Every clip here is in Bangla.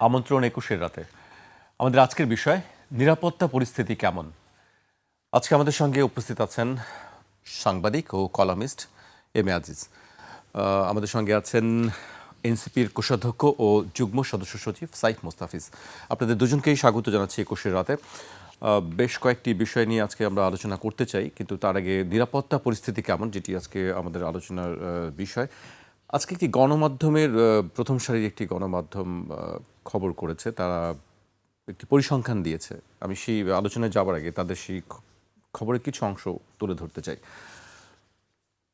আমন্ত্রণ ২১-এর রাতে। আমাদের আজকের বিষয় নিরাপত্তা পরিস্থিতি কেমন। আজকে আমাদের সঙ্গে উপস্থিত আছেন সাংবাদিক ও কলামিস্ট এম এ আজিজ। আমাদের সঙ্গে আছেন এনসিপির কোষাধ্যক্ষ ও যুগ্ম সদস্য সচিব সাইফ মোস্তাফিজ। আপনাদের দুজনকেই স্বাগত জানাচ্ছি ২১-এর রাতে। বেশ কয়েকটি বিষয় নিয়ে আজকে আমরা আলোচনা করতে চাই, কিন্তু তার আগে নিরাপত্তা পরিস্থিতি কেমন, যেটি আজকে আমাদের আলোচনার বিষয়। আজকে একটি গণমাধ্যমের প্রথম সারির একটি গণমাধ্যম খবর করেছে, তারা একটি পরিসংখ্যান দিয়েছে। আমি সেই আলোচনায় যাবার আগে তাদের সেই খবরের কিছু অংশ তুলে ধরতে চাই।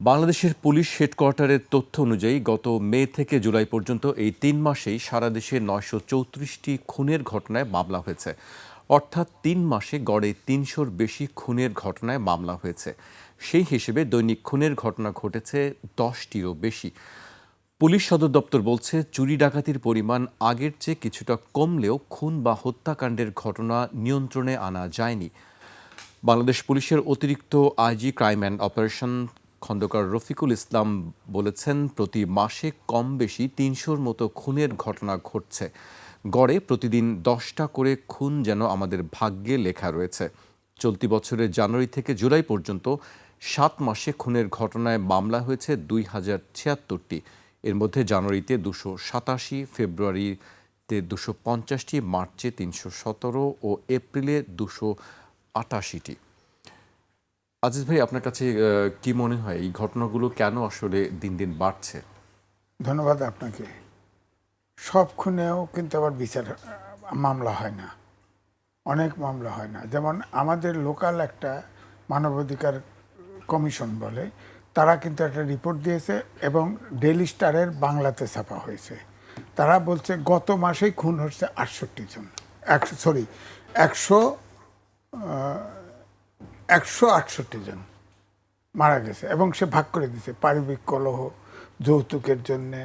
বাংলাদেশের পুলিশ হেডকোয়ার্টারের তথ্য অনুযায়ী গত মে থেকে জুলাই পর্যন্ত এই ৩ মাসেই সারা দেশে ৯৩৪টি খুনের ঘটনায় মামলা হয়েছে। অর্থাৎ ৩ মাসে গড়ে ৩০০-র বেশি খুনের ঘটনায় মামলা হয়েছে। সেই হিসেবে দৈনিক খুনের ঘটনা ঘটেছে ১০টিরও বেশি। পুলিশ সদর দপ্তর বলছে, চুরি ডাকাতির পরিমাণ আগের চেয়ে কিছুটা কমলেও খুন বা হত্যাকাণ্ডের ঘটনা নিয়ন্ত্রণে আনা যায়নি। বাংলাদেশ পুলিশের অতিরিক্ত IG crime and operation Khandaker Rafiqul Islam বলেছেন, প্রতি মাসে কম বেশি ৩০০-র মতো খুনের ঘটনা ঘটছে। গড়ে প্রতিদিন ১০টা করে খুন যেন আমাদের ভাগ্যে লেখা রয়েছে। চলতি বছরের জানুয়ারি থেকে জুলাই পর্যন্ত ৭ মাসে খুনের ঘটনায় মামলা হয়েছে ২,০৭৬টি। এর মধ্যে জানুয়ারিতে ২৮৭, ফেব্রুয়ারিতে ২৫০টি, মার্চে ৩১৭ ও এপ্রিলে ২৮৮টি। আজিজ ভাই, আপনার কাছে কি মনে হয় এই ঘটনাগুলো কেন আসলে দিন দিন বাড়ছে? ধন্যবাদ আপনাকে। সব খুনেও কিন্তু আবার বিচার মামলা হয় না, অনেক মামলা হয় না। যেমন আমাদের লোকাল একটা মানবাধিকার কমিশন বলে, তারা কিন্তু একটা রিপোর্ট দিয়েছে এবং ডেইলি স্টারের বাংলাতে ছাপা হয়েছে। তারা বলছে গত মাসেই খুন হচ্ছে ৬৮ জন, ১৬৮ জন মারা গেছে। এবং সে ভাগ করে দিয়েছে পারিবারিক কলহ, যৌতুকের জন্যে,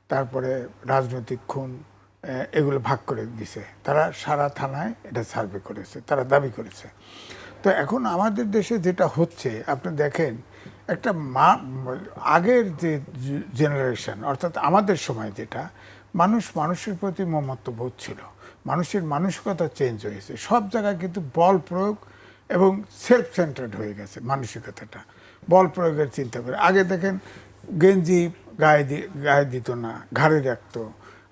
তারপরে রাজনৈতিক খুন, এগুলো ভাগ করে দিছে। তারা সারা থানায় এটা সার্ভে করেছে, তারা দাবি করেছে। তো এখন আমাদের দেশে যেটা হচ্ছে, আপনি দেখেন, একটা আগের যে জেনারেশন, অর্থাৎ আমাদের সময় যেটা, মানুষের প্রতি মমত্ববোধ ছিল, মানুষের মানসিকতা চেঞ্জ হয়েছে। সব জায়গায় কিন্তু বল প্রয়োগ এবং সেলফ সেন্টার্ড হয়ে গেছে মানসিকতাটা, বল প্রয়োগের চিন্তা করে। আগে দেখেন, গেঞ্জি গায়ে দিত না, ঘাড়ে রাখতো,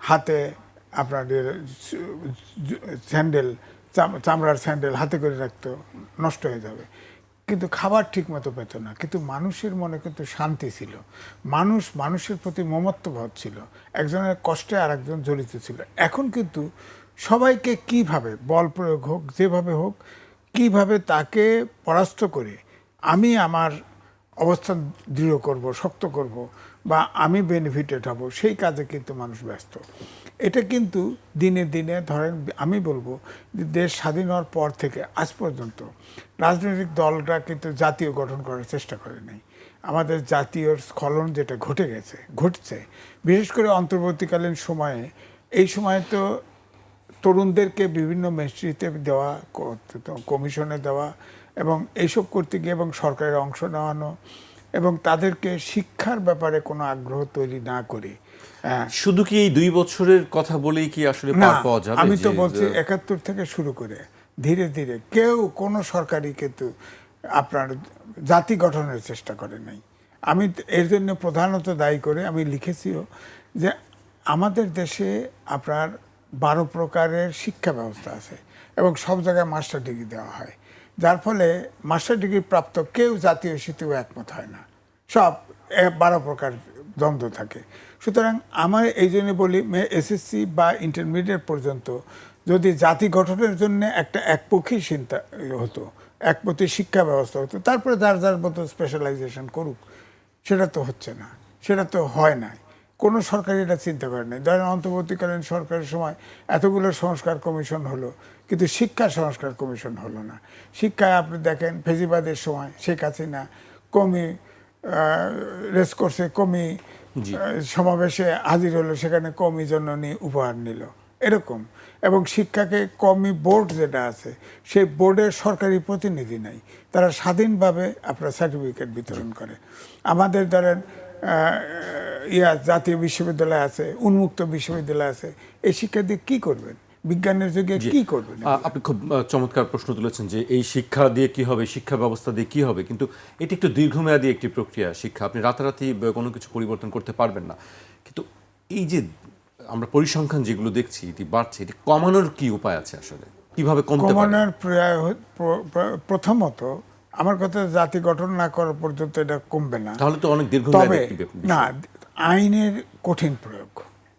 হাতে আপনার স্যান্ডেল, চামড়ার স্যান্ডেল হাতে করে রাখতো, নষ্ট হয়ে যাবে। কিন্তু খাবার ঠিক মতো পেত না, কিন্তু মানুষের মনে কিন্তু শান্তি ছিল, মানুষের প্রতি মমত্ববোধ ছিল, একজনের কষ্টে আর একজন জড়িত ছিল। এখন কিন্তু সবাইকে কিভাবে বল প্রয়োগ হোক, যেভাবে হোক, কিভাবে তাকে পরাস্ত করে আমি আমার অবস্থান দৃঢ় করব, শক্ত করব, বা আমি বেনিফিটেড হব, সেই কাজে কিন্তু মানুষ ব্যস্ত। এটা কিন্তু দিনে দিনে, ধরেন আমি বলবো যে দেশ স্বাধীন হওয়ার পর থেকে আজ পর্যন্ত রাজনৈতিক দলটা কিন্তু জাতীয় গঠন করার চেষ্টা করে নাই। আমাদের জাতীয় স্খলন যেটা ঘটছে, বিশেষ করে অন্তর্বর্তীকালীন সময়ে। এই সময়ে তো তরুণদেরকে বিভিন্ন মিনিস্ট্রিতে দেওয়া, কমিশনে দেওয়া, এবং এইসব করতে গিয়ে এবং সরকারের অংশ নেওয়ানো, এবং তাদেরকে শিক্ষার ব্যাপারে কোনো আগ্রহ তৈরি না করে। শুধু কি এই ২ বছরের কথা বলেই কি আসলে পার পাওয়া যাবে? আমি তো বলছি ৭১ থেকে শুরু করে ধীরে ধীরে কোনো সরকারই কিন্তু আপনার জাতি গঠনের চেষ্টা করে নাই। আমি এর জন্য প্রধানত দায়ী করে আমি লিখেছিও যে আমাদের দেশে আপনার ১২ প্রকারের শিক্ষা ব্যবস্থা আছে এবং সব জায়গায় মাস্টার ডিগ্রি দেওয়া হয়, যার ফলে মাস্টার ডিগ্রি প্রাপ্ত কেউ জাতীয় হিসেবেও একমত হয় না, সব ১২ প্রকার দ্বন্দ্ব থাকে। সুতরাং আমার এই জন্য বলি, এসএসসি বা ইন্টারমিডিয়েট পর্যন্ত যদি জাতি গঠনের জন্য একটা একপক্ষী চিন্তা হতো, একপক্ষী শিক্ষা ব্যবস্থা হতো, তারপরে যার যার মতো স্পেশালাইজেশন করুক, সেটা তো হচ্ছে না, সেটা তো হয় নাই। কোনো সরকারই এটা চিন্তা করে নাই। ধরেন অন্তর্বর্তীকালীন সরকারের সময় এতগুলো সংস্কার কমিশন হলো, কিন্তু শিক্ষা সংস্কার কমিশন হলো না। শিক্ষায় আপনি দেখেন, ফেজিবাদের সময় শেখ হাসিনা কমি রেস করছে, কমি সমাবেশে হাজির হলো, সেখানে কমি জননী উপহার নিল, এরকম। এবং শিক্ষাকে কমি বোর্ড যেটা আছে, সেই বোর্ডের সরকারি প্রতিনিধি নাই, তারা স্বাধীনভাবে আপনার সার্টিফিকেট বিতরণ করে। আমাদের ধরেন জাতীয় বিশ্ববিদ্যালয় আছে, উন্মুক্ত বিশ্ববিদ্যালয় আছে, এই শিক্ষা দিয়ে কি করবেন? বিজ্ঞানের যুগে কি করবেন? আপনি খুব চমৎকার প্রশ্ন তুলেছেন যে এই শিক্ষা দিয়ে কি হবে, শিক্ষা ব্যবস্থা দিয়ে কি হবে, কিন্তু এটি একটু দীর্ঘমেয়াদী একটি প্রক্রিয়া। শিক্ষা আপনি রাতারাতি কোনো কিছু পরিবর্তন করতে পারবেন না। কিন্তু এই যে আমরা পরিসংখ্যান যেগুলো দেখছি এটি বাড়ছে, এটি কমানোর কি উপায় আছে আসলে, কিভাবে কমতে পারে? কমানোর প্রথমত আমার কথা, জাতি গঠন না করা পর্যন্ত এটা কমবে না। তাহলে তো অনেক দীর্ঘমেয়াদী তবে একটি বিষয়। না, আইনের কঠিন প্রয়োগ,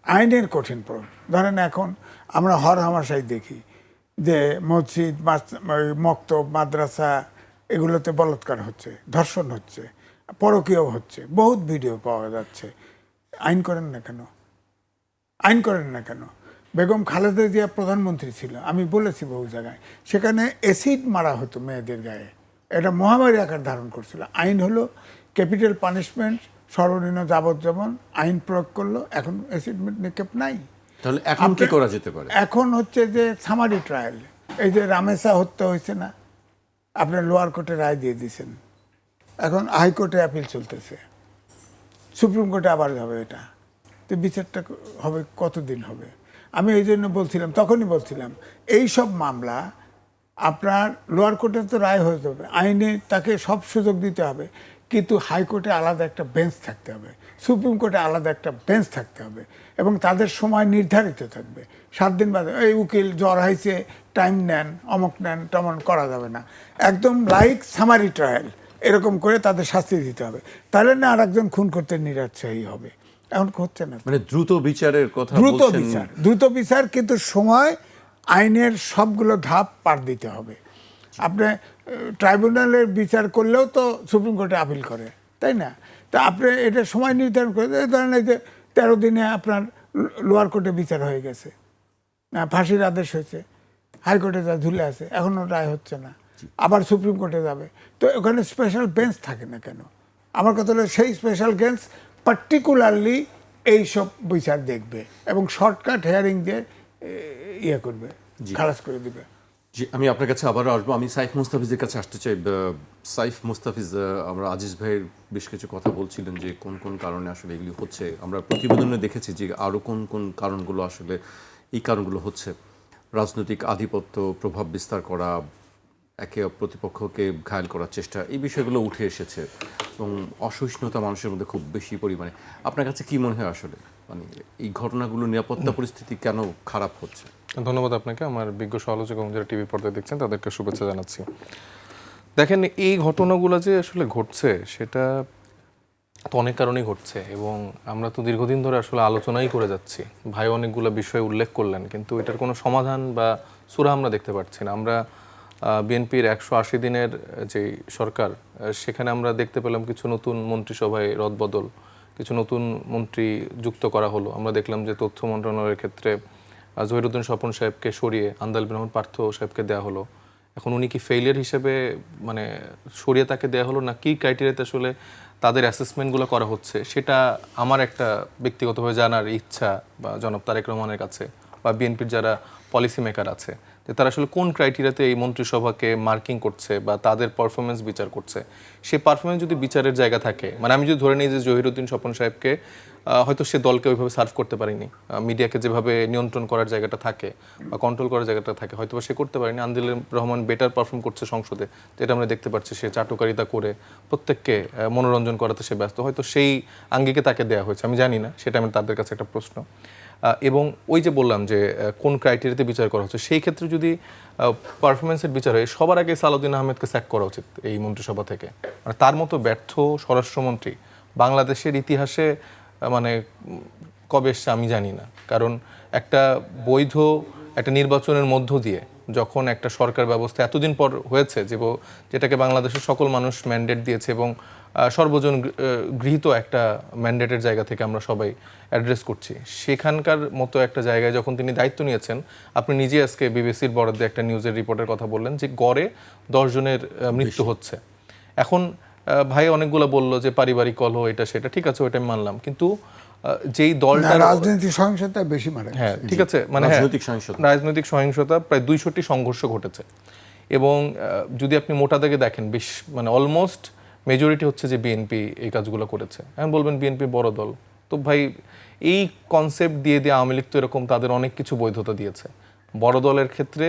আইনের কঠিন প্রয়োগ। ধরেন এখন আমরা হরহামেশাই দেখি যে মসজিদ, মক্তব, মাদ্রাসা এগুলোতে বলাৎকার হচ্ছে, ধর্ষণ হচ্ছে, পরকীয় হচ্ছে, বহুত ভিডিও পাওয়া যাচ্ছে। আইন করেন না কেন? আইন করেন না কেন? বেগম খালেদা জিয়া প্রধানমন্ত্রী ছিল, আমি বলেছি বহু জায়গায়, সেখানে অ্যাসিড মারা হতো মেয়েদের গায়ে, এটা মহামারী আকার ধারণ করছিল। আইন হলো ক্যাপিটাল পানিশমেন্ট, সর্বনিম্ন যাবজ্জীবন, আইন প্রয়োগ করলো, এখন অ্যাসিড নিক্ষেপ নাই। তাহলে এখন কি করা যেতে পারে? এখন হচ্ছে যে সামারি ট্রায়াল, এই যে রামেসা হত্যা হয়েছে না, আপনার লোয়ার কোর্টে রায় দিয়ে দিয়েছেন, এখন হাইকোর্টে অ্যাপিল চলতেছে, সুপ্রিম কোর্টে আবার যাবে এটা, তো বিচারটা হবে কতদিন হবে? আমি এই জন্য বলছিলাম, তখনই বলছিলাম, এই সব মামলা আপনার লোয়ার কোর্টে তো রায় হয়ে যাবে, আইনে তাকে সব সুযোগ দিতে হবে, কিন্তু হাইকোর্টে আলাদা একটা বেঞ্চ থাকতে হবে, সুপ্রিম কোর্টে আলাদা একটা বেঞ্চ থাকতে হবে, এবং তাদের সময় নির্ধারিত থাকবে। 7 দিন বাদে এই উকিল জ্বর হয়েছে, টাইম নেন, অমক নেন, তেমন করা যাবে না। একদম লাইক সামারি ট্রায়াল এরকম করে তাদের শাস্তি দিতে হবে, তাহলে না আর একজন খুন করতে নিরুৎসাহী হবে। এখন হচ্ছে না, মানে দ্রুত বিচারের কথা দ্রুত বলছেন। বিচার, দ্রুত বিচার, কিন্তু সময় আইনের সবগুলো ধাপ পার দিতে হবে। আপনি ট্রাইব্যুনালের বিচার করলেও তো সুপ্রিম কোর্টে আপিল করে, তাই না? তা আপনি এটা সময় নির্ধারণ করে, এই ধরেন এই যে 13 দিনে আপনার লোয়ার কোর্টে বিচার হয়ে গেছে, ফাঁসির আদেশ হয়েছে, হাইকোর্টে যা ঝুলে আছে, এখনও রায় হচ্ছে না, আবার সুপ্রিম কোর্টে যাবে, তো ওখানে স্পেশাল বেঞ্চ থাকে না কেন? আমার কথা হলো সেই স্পেশাল বেঞ্চ পার্টিকুলারলি এইসব বিচার দেখবে এবং শর্টকাট হেয়ারিং দিয়ে ইয়ে করবে, খালাস করে দিবে। জি, আমি আপনার কাছে আবারও আসবো। আমি সাইফ মুস্তাফিজের কাছে আসতে চাই। সাইফ মুস্তাফিজ, আমরা আজিজ ভাইয়ের বেশ কিছু কথা বলছিলেন যে কোন কোন কারণে আসলে এগুলি হচ্ছে। আমরা প্রতিবেদনে দেখেছি যে আরও কোন কোন কারণগুলো আসলে এই কারণগুলো হচ্ছে। রাজনৈতিক আধিপত্য, প্রভাব বিস্তার করা, একে প্রতিপক্ষকে ঘায়েল করার চেষ্টা, এই বিষয়গুলো উঠে এসেছে এবং অসহিষ্ণুতা মানুষের মধ্যে খুব বেশি পরিমাণে। আপনার কাছে কি মনে হয় আসলে, মানে এই ঘটনাগুলো নিরাপত্তা পরিস্থিতি কেন খারাপ হচ্ছে? ধন্যবাদ আপনাকে, আমার বিজ্ঞ সমালোচক এবং যারা টিভি পর্দায় দেখছেন তাদেরকে শুভেচ্ছা জানাচ্ছি। দেখেন, এই ঘটনাগুলো যে আসলে ঘটছে সেটা তো অনেক কারণেই ঘটছে এবং আমরা তো দীর্ঘদিন ধরে আসলে আলোচনাই করে যাচ্ছি। ভাই অনেকগুলো বিষয় উল্লেখ করলেন, কিন্তু এটার কোনো সমাধান বা সূরা আমরা দেখতে পাচ্ছি না। আমরা বিএনপির 180 দিনের যে সরকার, সেখানে আমরা দেখতে পেলাম কিছু নতুন মন্ত্রিসভায় রদবদল, কিছু নতুন মন্ত্রী যুক্ত করা হলো। আমরা দেখলাম যে তথ্য মন্ত্রণালয়ের ক্ষেত্রে জহিরুদ্দিন স্বপন সাহেবকে সরিয়ে আন্দাল বিন রহমান পার্থ সাহেবকে দেওয়া হলো। এখন উনি কি ফেইলিয়ার হিসেবে মানে সরিয়ে তাকে দেওয়া হলো, না কি ক্রাইটেরিয়াতে আসলে তাদের অ্যাসেসমেন্টগুলো করা হচ্ছে, সেটা আমার একটা ব্যক্তিগতভাবে জানার ইচ্ছা, বা জনাব তারেক রহমানের কাছে বা বিএনপির যারা পলিসি মেকার আছে, যে তারা আসলে কোন ক্রাইটেরিয়াতে এই মন্ত্রিসভাকে মার্কিং করছে বা তাদের পারফরমেন্স বিচার করছে। সেই পারফরমেন্স যদি বিচারের জায়গা থাকে, মানে আমি যদি ধরে নিই যে জহিরুদ্দিন স্বপন সাহেবকে হয়তো সে দলকে ওইভাবে সার্ভ করতে পারেনি, মিডিয়াকে যেভাবে নিয়ন্ত্রণ করার জায়গাটা থাকে বা কন্ট্রোল করার জায়গাটা থাকে হয়তো সে করতে পারেনি। আন্দিল রহমান বেটার পারফর্ম করছে সংসদে, যেটা আমরা দেখতে পাচ্ছি, সে চাটুকারিতা করে প্রত্যেককে মনোরঞ্জন করাতে সে ব্যস্ত, হয়তো সেই আঙ্গিকে তাকে দেওয়া হয়েছে, আমি জানি না, সেটা আমি তাদের কাছে একটা প্রশ্ন। এবং ওই যে বললাম যে কোন ক্রাইটেরিয়াতে বিচার করা হচ্ছে, সেই ক্ষেত্রে যদি পারফরমেন্সের বিচার হয়, সবার আগে সালাউদ্দিন আহমেদকে স্যাক করা উচিত এই মন্ত্রিসভা থেকে। মানে তার মতো ব্যর্থ স্বরাষ্ট্রমন্ত্রী বাংলাদেশের ইতিহাসে মানে কবে এসছে আমি জানি না। কারণ একটা বৈধ একটা নির্বাচনের মধ্য দিয়ে যখন একটা সরকার ব্যবস্থা এতদিন পর হয়েছে, যেটাকে বাংলাদেশের সকল মানুষ ম্যান্ডেট দিয়েছে এবং সর্বজন গৃহীত একটা ম্যান্ডেটের জায়গা থেকে আমরা সবাই অ্যাড্রেস করছি, সেখানকার মতো একটা জায়গায় যখন তিনি দায়িত্ব নিয়েছেন, আপনি নিজে আজকে বিবিসির বরাদ্দে একটা নিউজের রিপোর্টের কথা বললেন যে গড়ে 10 জনের মৃত্যু হচ্ছে। এখন ভাই অনেকগুলো বললো যে পারিবারিক কলহ, এটা সেটা, ঠিক আছে, ওইটা আমি মানলাম, কিন্তু যেই দলটা রাজনৈতিক সহিংসতা বেশি মারে, হ্যাঁ ঠিক আছে, মানে রাজনৈতিক সহিংসতা প্রায় 200টি সংঘর্ষ ঘটেছে এবং যদি আপনি মোটা দাগে দেখেন, মানে অলমোস্ট মেজরিটি হচ্ছে যে বিএনপি এই কাজগুলো করেছে। এখন বলবেন বিএনপি বড় দল, তো ভাই এই কনসেপ্ট দিয়ে দিয়ে আওয়ামী লীগ তো এরকম তাদের অনেক কিছু বৈধতা দিয়েছে। বড় দলের ক্ষেত্রে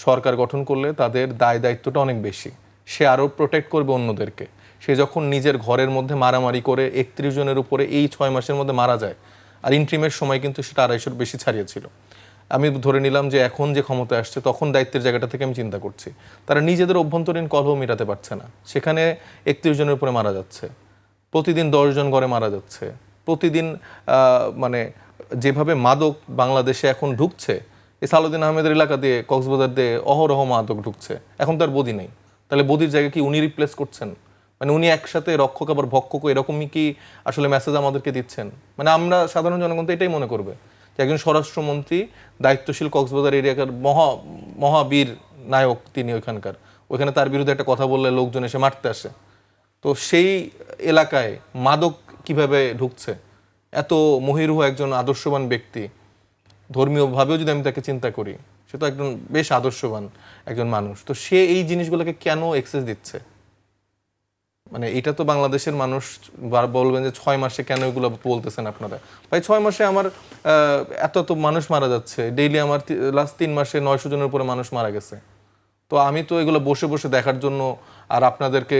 সরকার গঠন করলে তাদের দায় দায়িত্বটা অনেক বেশি, সে আরও প্রোটেক্ট করবে অন্যদেরকে। সে যখন নিজের ঘরের মধ্যে মারামারি করে 31 জনের উপরে এই 6 মাসের মধ্যে মারা যায়, আর ইন্ট্রিমের সময় কিন্তু সেটা 250-র বেশি ছাড়িয়েছিল। আমি ধরে নিলাম যে এখন যে ক্ষমতায় আসছে তখন দায়িত্বের জায়গাটা থেকে আমি চিন্তা করছি, তারা নিজেদের অভ্যন্তরীণ কলহ মেটাতে পারছে না, সেখানে 31 জনের উপরে মারা যাচ্ছে, প্রতিদিন 10 জন করে মারা যাচ্ছে, প্রতিদিন মানে যেভাবে মাদক বাংলাদেশে এখন ঢুকছে, এই সালাউদ্দিন আহমেদের এলাকা দিয়ে কক্সবাজার দিয়ে অহরহ মাদক ঢুকছে, এখন তার বদি নেই, তাহলে বদির জায়গায় কি উনি রিপ্লেস করছেন? মানে উনি একসাথে রক্ষক আবার ভক্ষক এরকমই কি আসলে মেসেজ আমাদেরকে দিচ্ছেন? মানে আমরা সাধারণ জনগণ তো এটাই মনে করবে যে একজন স্বরাষ্ট্রমন্ত্রী দায়িত্বশীল কক্সবাজার এরিয়াকার মহাবীর নায়ক তিনি ওইখানে তার বিরুদ্ধে একটা কথা বললে লোকজন এসে মারতে আসে। তো সেই এলাকায় মাদক কিভাবে ঢুকছে? এত মহিরুহ একজন আদর্শবান ব্যক্তি, ধর্মীয়ভাবেও যদি আমি তাকে চিন্তা করি, সে তো একজন বেশ আদর্শবান একজন মানুষ, তো সে এই জিনিসগুলোকে কেন এক্সেস দিচ্ছে? মানে এটা তো বাংলাদেশের মানুষ বলবেন যে 6 মাসে কেন এগুলো বলতেছেন আপনারা? ভাই 6 মাসে আমার এত এত মানুষ মারা যাচ্ছে, ডেইলি আমার লাস্ট 3 মাসে 900 জনের উপরে মানুষ মারা গেছে। তো আমি তো এগুলো বসে বসে দেখার জন্য আর আপনাদেরকে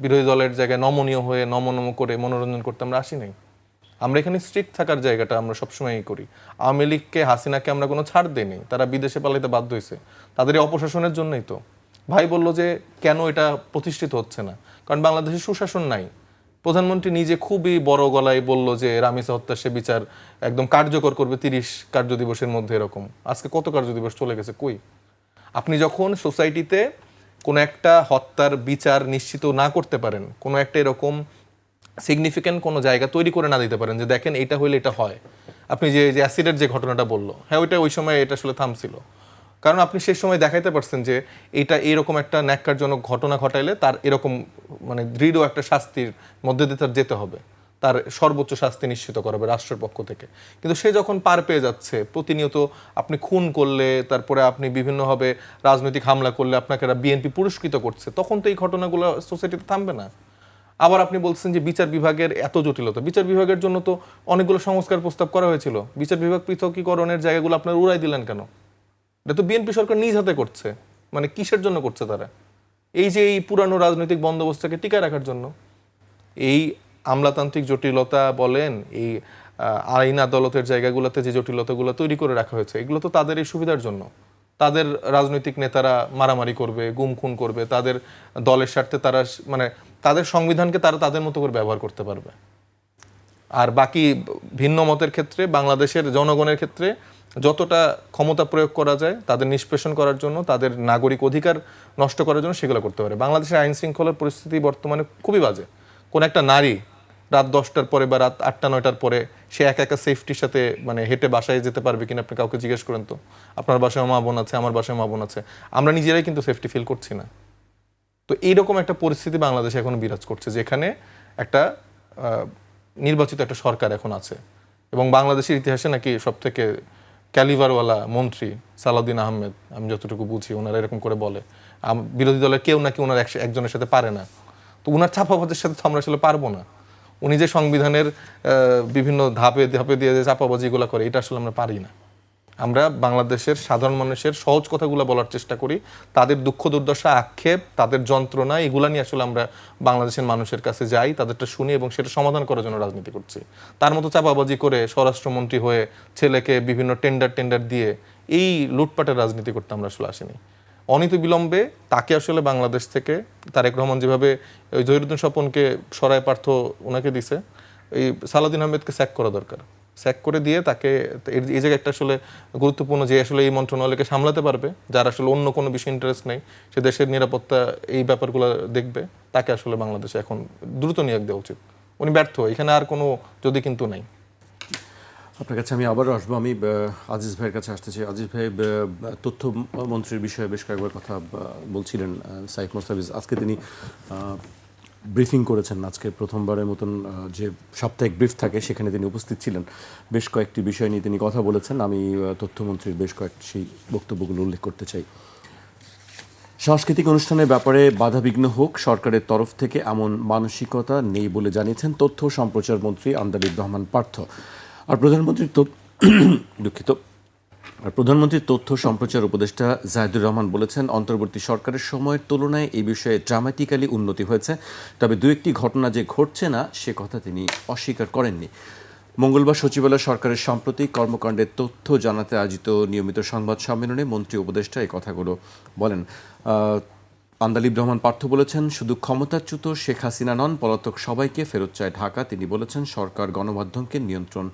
বিরোধী দলের জায়গায় নমনীয় হয়ে নম করে মনোরঞ্জন করতে আমরা আসি নাই। আমরা এখানে স্ট্রিক্ট থাকার জায়গাটা আমরা সবসময়ই করি। আওয়ামী লীগকে, হাসিনাকে আমরা কোনো ছাড় দিইনি, তারা বিদেশে পালাইতে বাধ্য হয়েছে, তাদের এই অপশাসনের জন্যই তো। ভাই বললো যে কেন এটা প্রতিষ্ঠিত হচ্ছে না, কারণ বাংলাদেশে সুশাসন নাই। প্রধানমন্ত্রী নিজে খুবই বড় গলায় বলল যে রামিসা হত্যার সে বিচার একদম কার্যকর করবে 30 কার্যদিবসের মধ্যে। এরকম আজকে কত কার্যদিবস চলে গেছে, কই? আপনি যখন সোসাইটিতে কোনো একটা হত্যার বিচার নিশ্চিত না করতে পারেন, কোনো একটা এরকম সিগনিফিক্যান্ট কোনো জায়গা তৈরি করে না দিতে পারেন যে দেখেন এটা হইলে এটা হয়। আপনি যে অ্যাসিডের যে ঘটনাটা বললো, হ্যাঁ ওইটা ওই সময় এটা আসলে থামছিল, কারণ আপনি সেই সময় দেখাইতে পারছেন যে এটা এইরকম একটা ন্যাক্কারজনক ঘটনা ঘটাইলে তার এরকম মানে দৃঢ় একটা শাস্তির মধ্যে দিয়ে তার যেতে হবে, তার সর্বোচ্চ শাস্তি নিশ্চিত করা হবে রাষ্ট্রের পক্ষ থেকে। কিন্তু সে যখন পার পেয়ে যাচ্ছে, প্রতিনিয়ত আপনি খুন করলে, তারপরে আপনি বিভিন্নভাবে রাজনৈতিক হামলা করলে আপনাকে বিএনপি পুরস্কৃত করছে, তখন তো এই ঘটনাগুলো সোসাইটিতে থামবে না। আবার আপনি বলছেন যে বিচার বিভাগের এত জটিলতা, বিচার বিভাগের জন্য তো অনেকগুলো সংস্কার প্রস্তাব করা হয়েছিল, বিচার বিভাগ পৃথকীকরণের জায়গাগুলো আপনারা উড়াই দিলেন কেন? এটা তো বিএনপি সরকার নিজ হাতে করছে, মানে কিসের জন্য করছে তারা? এই যে এই পুরানো রাজনৈতিক বন্দোবস্তকে টিকায় রাখার জন্য। এই আমলাতান্ত্রিক জটিলতা বলেন, এই আইন আদালতের জায়গাগুলোতে যে জটিলতাগুলো তৈরি করে রাখা হয়েছে, এগুলো তো তাদের এই সুবিধার জন্য। তাদের রাজনৈতিক নেতারা মারামারি করবে, গুম খুন করবে, তাদের দলের স্বার্থে তারা মানে তাদের সংবিধানকে তারা তাদের মতো করে ব্যবহার করতে পারবে। আর বাকি ভিন্ন মতের ক্ষেত্রে বাংলাদেশের জনগণের ক্ষেত্রে যতটা ক্ষমতা প্রয়োগ করা যায় তাদের নিষ্পেষণ করার জন্য, তাদের নাগরিক অধিকার নষ্ট করার জন্য সেগুলো করতে পারে। বাংলাদেশের আইন শৃঙ্খলার পরিস্থিতি বর্তমানে খুবই বাজে। কোন একটা নারী রাত 10টার পরে বা রাত 8টা-9টার পরে সে একা একা সেফটির সাথে মানে হেঁটে বাসায় যেতে পারবে কিনা আপনি কাউকে জিজ্ঞেস করেন তো? আপনার বাসায় মা বোন আছে, আমার বাসায় মা বোন আছে, আমরা নিজেরাই কিন্তু সেফটি ফিল করছি না। তো এইরকম একটা পরিস্থিতি বাংলাদেশে এখন বিরাজ করছে, যেখানে একটা নির্বাচিত একটা সরকার এখন আছে, এবং বাংলাদেশের ইতিহাসে নাকি সব থেকে ক্যালিভারওয়ালা মন্ত্রী সালাউদ্দিন আহমেদ, আমি যতটুকু বুঝি ওনারা এরকম করে বলে। বিরোধী দলের কেউ নাকি ওনার একজনের সাথে পারে না, তো ওনার চাপাবাজের সাথে তো আমরা আসলে পারবো না। উনি যে সংবিধানের বিভিন্ন ধাপে ধাপে দিয়ে যে চাপাবাজিগুলো করে, এটা আসলে আমরা পারি না। আমরা বাংলাদেশের সাধারণ মানুষের সহজ কথাগুলো বলার চেষ্টা করি, তাদের দুঃখ দুর্দশা, আক্ষেপ, তাদের যন্ত্রণা, এগুলা নিয়ে আসলে আমরা বাংলাদেশের মানুষের কাছে যাই, তাদেরটা শুনি এবং সেটা সমাধান করার জন্য রাজনীতি করছি। তার মতো চাপাবাজি করে স্বরাষ্ট্রমন্ত্রী হয়ে ছেলেকে বিভিন্ন টেন্ডার দিয়ে এই লুটপাটের রাজনীতি করতে আমরা আসলে আসিনি। অনীত বিলম্বে তাকে আসলে বাংলাদেশ থেকে তারেক রহমান যেভাবে ওই জহিরুদ্দিন স্বপনকে সরায় পার্থ ওনাকে দিছে, এই সালাউদ্দিন আহমেদকে স্যাক করা দরকার। স্যাক করে দিয়ে তাকে এই জায়গায় একটা আসলে গুরুত্বপূর্ণ যে আসলে এই মন্ত্রণালয়কে সামলাতে পারবে, যার আসলে অন্য কোনো বিষয়ে ইন্টারেস্ট নেই, সে দেশের নিরাপত্তা এই ব্যাপারগুলো দেখবে, তাকে আসলে বাংলাদেশে এখন দ্রুত নিয়োগ দেওয়া উচিত। উনি ব্যর্থ, এখানে আর কোনো যদি কিন্তু নাই। আপনার কাছে আমি আবারও আসবো। আমি আজিজ ভাইয়ের কাছে আসতে চাই। আজিজ ভাই, তথ্যমন্ত্রীর বিষয়ে বেশ কয়েকবার কথা বলছিলেন সাইফ মোস্তাফিজ। আজকে তিনি ব্রিফিং করেছেন, আজকে প্রথমবারের মতন যে সাপ্তাহিক ব্রিফ থাকে সেখানে তিনি উপস্থিত ছিলেন। বেশ কয়েকটি বিষয় নিয়ে তিনি কথা বলেছেন। আমি তথ্যমন্ত্রীর বেশ কয়েকটি সেই বক্তব্যগুলো উল্লেখ করতে চাই। সাংস্কৃতিক অনুষ্ঠানের ব্যাপারে বাধাবিঘ্ন হোক, সরকারের তরফ থেকে এমন মানসিকতা নেই বলে জানিয়েছেন তথ্য ও সম্প্রচার মন্ত্রী আন্দালিব রহমান পার্থ। আর প্রধানমন্ত্রীর তথ্য সম্প্রচার উপদেষ্টা জাহিদুর রহমান বলেছেন, অন্তর্বর্তী সরকারের সময়ের তুলনায় এই বিষয়ে ড্রামাটিক্যালি উন্নতি হয়েছে, তবে দু একটি ঘটনা যে ঘটছে না সে কথা তিনি অস্বীকার করেননি। মঙ্গলবার সচিবালয় সরকারের সাম্প্রতিক কর্মকাণ্ডের তথ্য জানাতে আয়োজিত নিয়মিত সংবাদ সম্মেলনে মন্ত্রী উপদেষ্টা এই কথাগুলো বলেন। আন্দালিব রহমান পার্থ বলেছেন, শুধু ক্ষমতাচ্যুত শেখ হাসিনা নন, পলাতক সবাইকে ফেরত চায় ঢাকা। তিনি বলেছেন, সরকার গণমাধ্যমকে নিয়ন্ত্রণ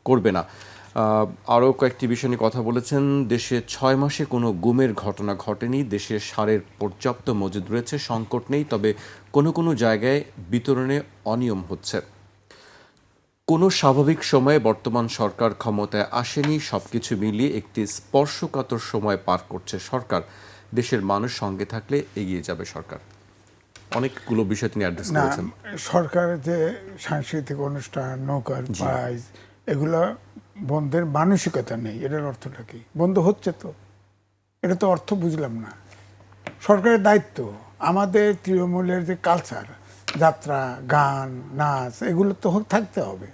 করবে না। আরও কয়েকটি বিষয় নিয়ে কথা বলেছেন। দেশে 6 মাসে কোনো গুমের ঘটনা ঘটেনি, দেশে সারের পর্যাপ্ত মজুদ রয়েছে, সংকট নেই, তবে কোনো কোনো জায়গায় বিতরণে অনিয়ম হচ্ছে। কোনো স্বাভাবিক সময়ে বর্তমান সরকার ক্ষমতায় আসেনি, সবকিছু মিলিয়ে একটি স্পর্শকাতর সময় পার করছে সরকার। দেশের মানুষ সঙ্গে থাকলে এগিয়ে যাবে সরকার। অনেকগুলো বিষয় তিনি অ্যাড্রেস না, করেছেন। সরকারের যে সাংস্কৃতিক অনুষ্ঠান, নৌকার প্রাইজ, এগুলো বন্ধের মানসিকতা নেই। এটার অর্থটা কি? বন্ধ হচ্ছে তো, এটা তো অর্থ বুঝলাম না। সরকারের দায়িত্ব, আমাদের তৃণমূলের যে কালচার, যাত্রা, গান, নাচ, এগুলো তো থাকতে হবে।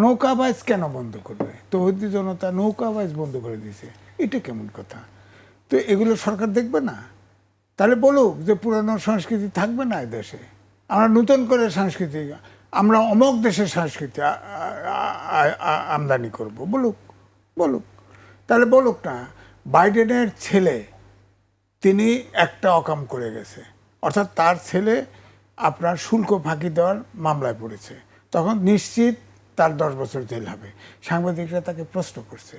নৌকাবাজ কেন বন্ধ করবে? তৌহিদি জনতা নৌকাবাজ বন্ধ করে দিয়েছে, এটা কেমন কথা? তো এগুলো সরকার দেখবে না? তাহলে বলুক যে পুরানো সংস্কৃতি থাকবে না এই দেশে, আমরা নতুন করে সংস্কৃতি, আমরা অমুক দেশের সংস্কৃতি আমদানি করব, বলুক বলুক। তাহলে বলুক না, বাইডেনের ছেলে তিনি একটা অকাম করে গেছে, অর্থাৎ তার ছেলে আপনার শুল্ক ফাঁকি দেওয়ার মামলায় পড়েছে, তখন নিশ্চিত তার 10 বছর জেল হবে। সাংবাদিকরা তাকে প্রশ্ন করছে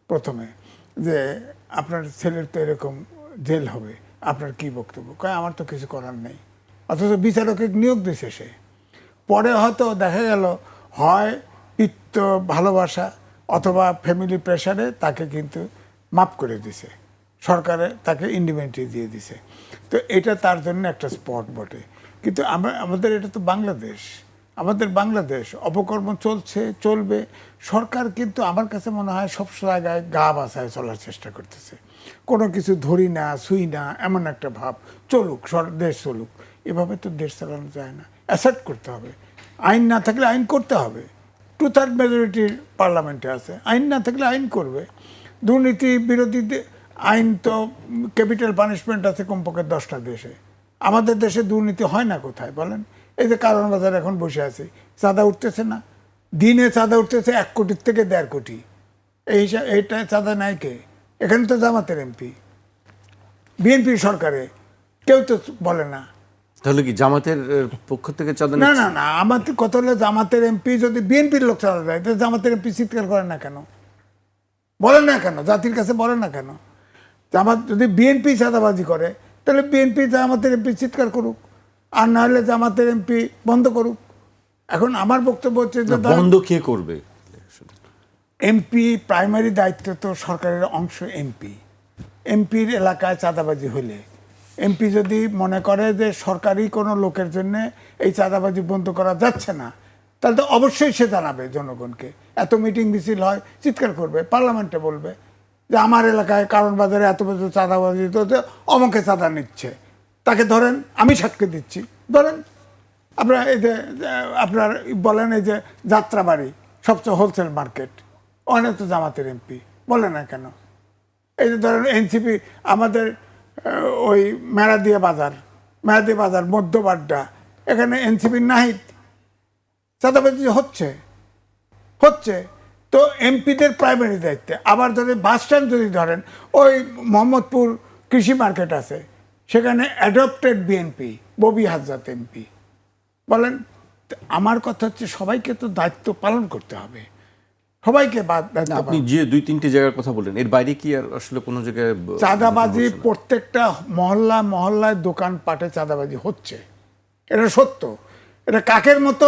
প্রথমে যে আপনার ছেলের তো এরকম জেল হবে, আপনার কি বক্তব্য? কয় আমার তো কিছু করার নেই। অথচ বিচারকে নিয়োগ দিছে সে। পরে হয়তো দেখা গেল হয় পিত্ত ভালোবাসা অথবা ফ্যামিলি প্রেশারে তাকে কিন্তু মাফ করে দিছে, সরকারে তাকে ইন্ডিপেন্ডেন্ট দিয়ে দিছে। তো এটা তার জন্য একটা স্পট বটে। কিন্তু আমাদের এটা তো বাংলাদেশ, আমাদের বাংলাদেশ অপকর্ম চলছে, চলবে। সরকার কিন্তু আমার কাছে মনে হয় সব জায়গায় গা বাছায় চলার চেষ্টা করতেছে, কোনো কিছু ধরি না ছুঁই না এমন একটা ভাব। চলুক, দেশ চলুক, এভাবে তো দেশ চালানো যায় না। অ্যাসেপ্ট করতে হবে, আইন না থাকলে আইন করতে হবে। 2/3 মেজরিটির পার্লামেন্টে আছে, আইন না থাকলে আইন করবে। দুর্নীতি বিরোধী আইন তো ক্যাপিটাল পানিশমেন্ট আছে কমপক্ষে 10টা দেশে। আমাদের দেশে দুর্নীতি হয় না কোথায় বলেন? এই যে কারণ বাজার এখন বসে আছে, চাঁদা উঠতেছে না, দিনে চাঁদা উঠতেছে 1 কোটির থেকে 1.5 কোটি। এই হিসাবে এইটা চাঁদা নাই কে? এখানে তো জামাতের এমপি, বিএনপি সরকারে কেউ তো বলে না। তাহলে কি জামাতের পক্ষ থেকে চাঁদা না না না, আমাদের কথা হলো জামাতের এমপি যদি বিএনপির লোক চাঁদা দেয়, তো জামাতের এমপি চিৎকার করে না কেন? বলে না কেন? জাতির কাছে বলে না কেন? জামাত যদি বিএনপি চাঁদাবাজি করে, তাহলে বিএনপি জামাতের এমপি চিৎকার করুক, আর না হলে জামাতের এমপি বন্ধ করুক। এখন আমার বক্তব্য হচ্ছে যে বন্ধ কে করবে? এমপি প্রাইমারি দায়িত্ব তো সরকারের অংশ। এমপির এলাকায় চাঁদাবাজি হলে এমপি যদি মনে করে যে সরকারি কোনো লোকের জন্য এই চাঁদাবাজি বন্ধ করা যাচ্ছে না, তাহলে তো অবশ্যই সে জানাবে জনগণকে। এত মিটিং মিছিল হয়, চিৎকার করবে, পার্লামেন্টে বলবে যে আমার এলাকায় কারণ বাজারে এত বছর চাঁদাবাজি তো অমুকে চাঁদা নিচ্ছে, তাকে ধরেন, আমি সাক্ষী দিচ্ছি, ধরেন। আপনার এই যে আপনার বলেন এই যে যাত্রাবাড়ি সবচেয়ে হোলসেল মার্কেট, অনেক তো জামাতের এমপি, বলে না কেন? এই যে ধরেন এনসিপি আমাদের ওই মেরাদিয়া বাজার মধ্যবাড্ডা, এখানে এনসিপির নাহিদ, চাঁদাবাজি হচ্ছে তো এমপিদের প্রাইমারি দায়িত্বে। আবার ধরেন বাস স্ট্যান্ড যদি ধরেন, ওই মোহাম্মদপুর কৃষি মার্কেট আছে, সেখানে অ্যাডপ্টেড বিএনপি ববি হাজরাত এমপি। বলেন, আমার কথা হচ্ছে সবাইকে তো দায়িত্ব পালন করতে হবে, সবাইকে। আপনি যে 2-3টি জায়গার কথা বললেন, এর বাইরে কি আর আসলে কোনো জায়গায় চাঁদাবাজি প্রত্যেকটা মহল্লায় দোকানপাটে চাঁদাবাজি হচ্ছে, এটা সত্য। এটা কাকের মতো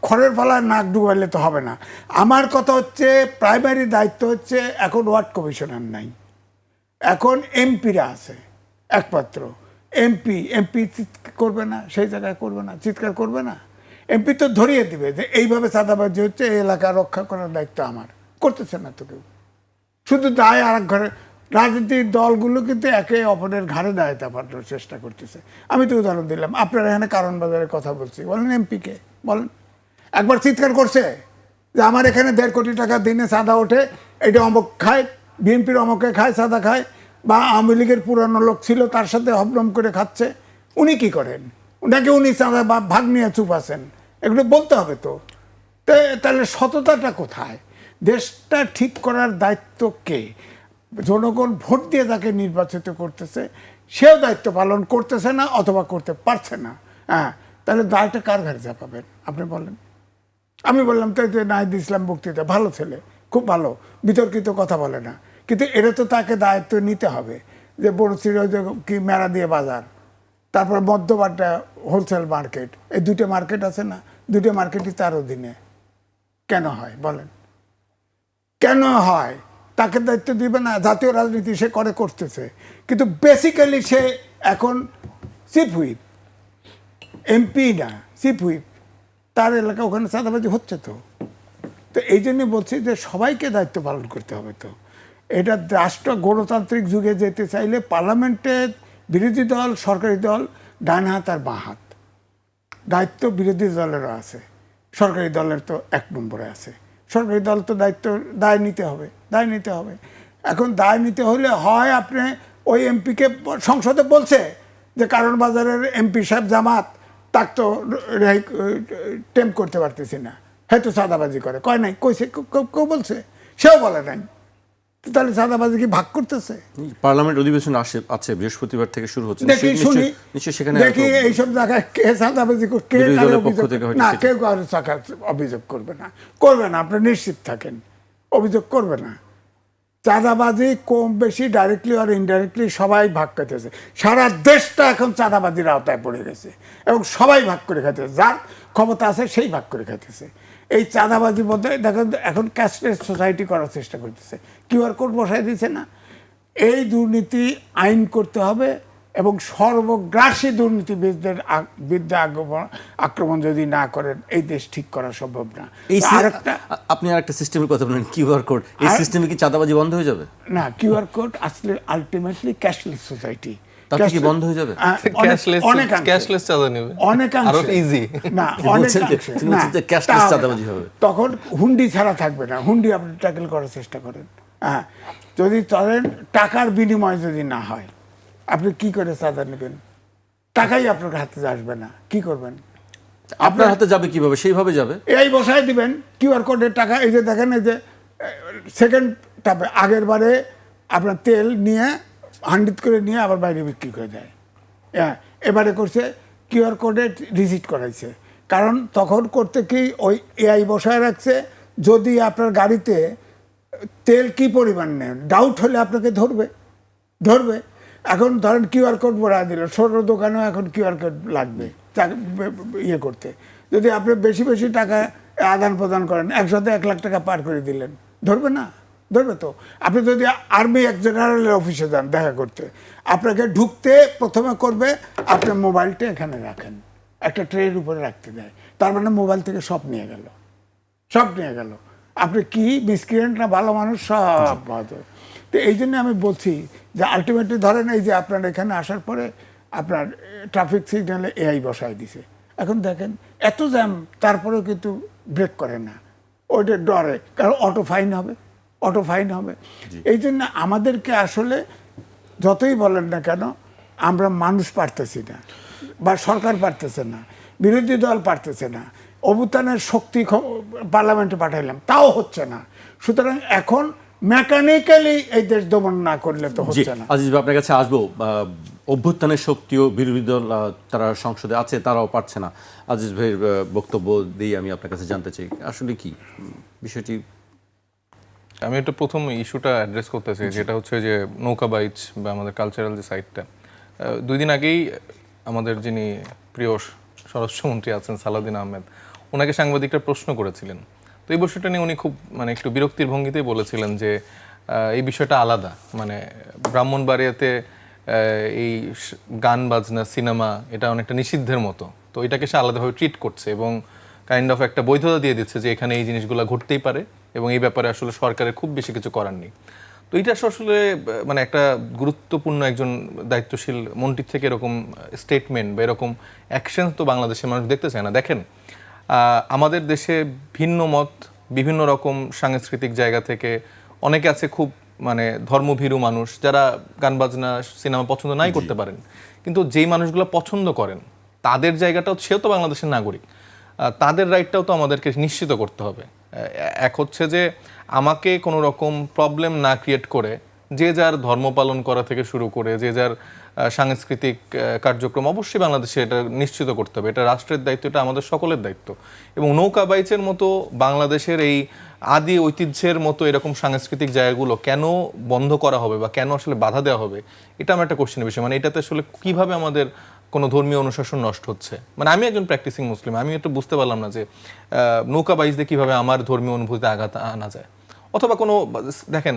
খড়ের ফলায় নাক ডুবাইলে তো হবে না। আমার কথা হচ্ছে প্রাইমারি দায়িত্ব হচ্ছে, এখন ওয়ার্ড কমিশনার নাই, এখন এমপিরা আছে একমাত্র। এমপি করবে না, সেই জায়গায় করবে না, চিৎকার করবে না। এমপি তো ধরিয়ে দিবে যে এইভাবে চাঁদাবাজি হচ্ছে, এই এলাকা রক্ষা করার দায়িত্ব আমার। করতেছে না তো কেউ, শুধু দায় আর এক ঘরে রাজনৈতিক দলগুলো কিন্তু একে অপরের ঘাড়ে দাঁড়াতে পাঠানোর চেষ্টা করতেছে। আমি তো উদাহরণ দিলাম, আপনারা এখানে কারণ বাজারের কথা বলছি, বলেন এমপিকে বলেন, একবার চিৎকার করছে যে আমার এখানে 1.5 কোটি টাকা দিনে চাঁদা ওঠে, এটা অমুক খায়, বিএনপির অমুকে খায়, চাঁদা খায়, বা আওয়ামী লীগের পুরানো লোক ছিল তার সাথে হবলম করে খাচ্ছে। উনি কি করেন? ওনাকে উনি চাঁদা বা ভাগ নিয়ে চুপ আছেন, এগুলো বলতে হবে তো। তাহলে সততাটা কোথায়? দেশটা ঠিক করার দায়িত্ব কে? জনগণ ভোট দিয়ে যাকে নির্বাচিত করতেছে সেও দায়িত্ব পালন করতেছে না অথবা করতে পারছে না। হ্যাঁ, তাহলে দায়টা কার ঘাড়ে চাপাবেন আপনি বলেন? আমি বললাম তাই তো নাহিদ ইসলাম বক্তৃতা, ভালো ছেলে, খুব ভালো, বিতর্কিত কথা বলে না, কিন্তু এটা তো তাকে দায়িত্ব নিতে হবে যে বড়শ্রীর কি মেলা দিয়ে বাজার, তারপর মধ্যবাড্ডা হোলসেল মার্কেট, এই 2টে মার্কেট আছে না, 2টে মার্কেটই তার অধীনে। কেন হয় বলেন? কেন হয়? তাকে দায়িত্ব দিবে না? জাতীয় রাজনীতি সে করতেছে, কিন্তু বেসিক্যালি সে এখন চিফ হুইপ, এমপি না, চিফ হুইপ। তার এলাকা ওখানে চাঁদাবাজি হচ্ছে তো। তো এই জন্য বলছি যে সবাইকে দায়িত্ব পালন করতে হবে। তো এটা রাষ্ট্র গণতান্ত্রিক যুগে যেতে চাইলে পার্লামেন্টে বিরোধী দল, সরকারি দল ডান হাত আর বাঁ হাত, দায়িত্ব বিরোধী দলেরও আছে, সরকারি দলের তো 1 নম্বরে আছে। সরকারি দল তো দায় নিতে হবে, দায় নিতে হবে। এখন দায় নিতে হলে হয় আপনি ওই এমপিকে সংসদে বলছে যে কারণ বাজারের এমপি সাহেব জামাত, তাক তো টেম্প করতে পারতেছি না, হয়তো চাঁদাবাজি করে, কয় নাই, কইছে, কেউ বলছে, সেও বলে নাই। তাহলে চাঁদাবাজি কি ভাগ করতেছে? পার্লামেন্ট অধিবেশন আছে বৃহস্পতিবার থেকে শুরু হচ্ছে, দেখি শুনি, নিশ্চয়ই সেখানে দেখি এইসব জায়গায় কে চাঁদাবাজি করে, কে বিরোধী কারো দলের পক্ষ অভিযোগ, থেকে হয়তো না সেটা- কেউ কারো অভিযোগ করবে না, করবে না, আপনি নিশ্চিত থাকেন, অভিযোগ করবে না। চাঁদাবাজি কম বেশি ডাইরেক্টলি আর ইনডাইরেক্টলি সবাই ভাগ খাইতেছে। সারা দেশটা এখন চাঁদাবাজির আওতায় পড়ে গেছে এবং সবাই ভাগ করে খাইতেছে, যার ক্ষমতা আছে সেই ভাগ করে খাইতেছে। এই চাঁদাবাজি বলতে দেখেন এখন ক্যাশলেস সোসাইটি করার চেষ্টা করতেছে, কিউআর কোড বসাই দিচ্ছে না। এই দুর্নীতি আইন করতে হবে এবং সর্বগ্রাসী দুর্নীতিবিদদের বিরুদ্ধে আক্রমণ যদি না করেন এই দেশ ঠিক করা সম্ভব না। আপনি আরেকটা সিস্টেমের কথা বলেন, কিউআর কোড, এই সিস্টেমে কি চাঁদাবাজি বন্ধ হয়ে যাবে? না, কিউআর কোড আসলে আলটিমেটলি ক্যাশলেস সোসাইটি, তাতে কি বন্ধ হয়ে যাবে? ক্যাশলেস চাঁদা নেবে, অনেকাংশে আরো ইজি। না, ক্যাশলেস চাঁদাবাজি হবে, তখন হুন্ডি ছাড়া থাকবে না, হুন্ডি আপনি ট্যাকেল করার চেষ্টা করেন। হ্যাঁ, যদি ধরেন টাকার বিনিময় যদি না হয়, আপনি কি করে চাঁদা নেবেন? টাকাই আপনার হাতে আসবে না, কি করবেন? আপনার হাতে যাবে কিভাবে? সেইভাবে যাবে, এই বসায় দিবেন কিউআর কোডের টাকা। এই যে দেখেন, এই যে সেকেন্ড টাপে আগের বারে আপনার তেল নিয়ে হান্ডিত করে নিয়ে আবার বাইরে বিক্রি করে দেয়। হ্যাঁ, এবারে করছে কিউআর কোডে রিসিট করাইছে, কারণ তখন করতে কি ওই এআই বসায় রাখছে, যদি আপনার গাড়িতে তেল কি পরিমাণ নেন ডাউট হলে আপনাকে ধরবে। এখন ধরেন কিউআর কোড বড়ায় দিল, ছোট দোকানেও এখন কিউআর কোড লাগবে ইয়ে করতে। যদি আপনি বেশি বেশি টাকা আদান প্রদান করেন, একসাথে 1 লাখ টাকা পার করে দিলেন, ধরবে না? ধরবে তো। আপনি যদি আর্মি এক জেনারেলের অফিসে যান দেখা করতে, আপনাকে ঢুকতে প্রথমে করবে আপনার মোবাইলটা এখানে রাখেন, একটা ট্রের উপরে রাখতে দেয়, তার মানে মোবাইল থেকে সব নিয়ে গেল। আপনি কি মিসক্রিয়েন্ট না ভালো মানুষ, সব বাজে। তো এই জন্য আমি বলছি যে আলটিমেটলি ধরেন এই যে আপনার এখানে আসার পরে আপনার ট্রাফিক সিগন্যালে এআই বসায় দিছে, এখন দেখেন এত জ্যাম, তারপরেও কিন্তু ব্রেক করে না, ওইটা ডরে, কারণ অটো ফাইন হবে। এই জন্য আমাদেরকে আসলে যতই বলেন না কেন, আমরা মানুষ পারতেছি না, বা সরকার পারতেছে না, বিরোধী দল পারতেছে না, অভ্যুত্থানের শক্তি পার্লামেন্টে পাঠাইলাম, তাও হচ্ছে না। সুতরাং এখন মেকানিক্যালি এই দেশ দমন না করলে তো হচ্ছে না। আজিজ ভাই, আপনার কাছে আসবো। অভ্যুত্থানের শক্তিও বিরোধী দল তারা সংসদে আছে, তারাও পারছে না। আজিজ ভাইয়ের বক্তব্য দিয়ে আমি আপনার কাছে জানতে চাই আসলে কি বিষয়টি। আমি একটা প্রথম ইস্যুটা অ্যাড্রেস করতে চাই, যেটা হচ্ছে যে নৌকাবাইজ বা আমাদের কালচারাল যে সাইডটা। 2 দিন আগেই আমাদের যিনি প্রিয় স্বরাষ্ট্রমন্ত্রী আছেন সালাউদ্দিন আহমেদ, ওনাকে সাংবাদিকরা প্রশ্ন করেছিলেন। তো এই বিষয়টা নিয়ে উনি খুব একটু বিরক্তির ভঙ্গিতেই বলেছিলেন যে এই বিষয়টা আলাদা, ব্রাহ্মণবাড়িয়াতে এই গান বাজনা সিনেমা এটা অনেকটা নিষিদ্ধের মতো, তো এটাকে সে আলাদাভাবে ট্রিট করছে এবং কাইন্ড অফ একটা বৈধতা দিয়ে দিচ্ছে যে এখানে এই জিনিসগুলো ঘটতেই পারে এবং এই ব্যাপারে আসলে সরকারের খুব বেশি কিছু করার নেই। তো এটা আসলে মানে একটা গুরুত্বপূর্ণ একজন দায়িত্বশীল মন্ত্রীর থেকে এরকম স্টেটমেন্ট বা এরকম অ্যাকশন তো বাংলাদেশের মানুষ দেখতে চায় না। দেখেন, আমাদের দেশে ভিন্ন মত, বিভিন্ন রকম সাংস্কৃতিক জায়গা থেকে অনেকে আছে খুব মানে ধর্মভীরু মানুষ, যারা গান বাজনা সিনেমা পছন্দ নাই করতে পারেন, কিন্তু যেই মানুষগুলো পছন্দ করেন তাদের জায়গাটাও, সেও তো বাংলাদেশের নাগরিক, তাদের রাইটটাও তো আমাদেরকে নিশ্চিত করতে হবে। এক হচ্ছে যে আমাকে কোনো রকম প্রবলেম না ক্রিয়েট করে যে যার ধর্ম পালন করা থেকে শুরু করে যে যার সাংস্কৃতিক কার্যক্রম অবশ্যই বাংলাদেশে এটা নিশ্চিত করতে হবে। এটা রাষ্ট্রের দায়িত্ব, এটা আমাদের সকলের দায়িত্ব। এবং নৌকা বাইচের মতো বাংলাদেশের এই আদি ঐতিহ্যের মতো এরকম সাংস্কৃতিক জায়গাগুলো কেন বন্ধ করা হবে বা কেন আসলে বাধা দেওয়া হবে, এটা আমার একটা কোশ্চেনের বিষয়। মানে এটাতে আসলে কিভাবে আমাদের কোনো ধর্মীয় অনুশাসন নষ্ট হচ্ছে। মানে আমি একজন প্র্যাকটিসিং মুসলিম, আমি একটু বুঝতে পারলাম না যে নৌকা বাইচ দিয়ে কীভাবে আমার ধর্মীয় অনুভূতিতে আঘাত আনা যায়। অথবা কোনো, দেখেন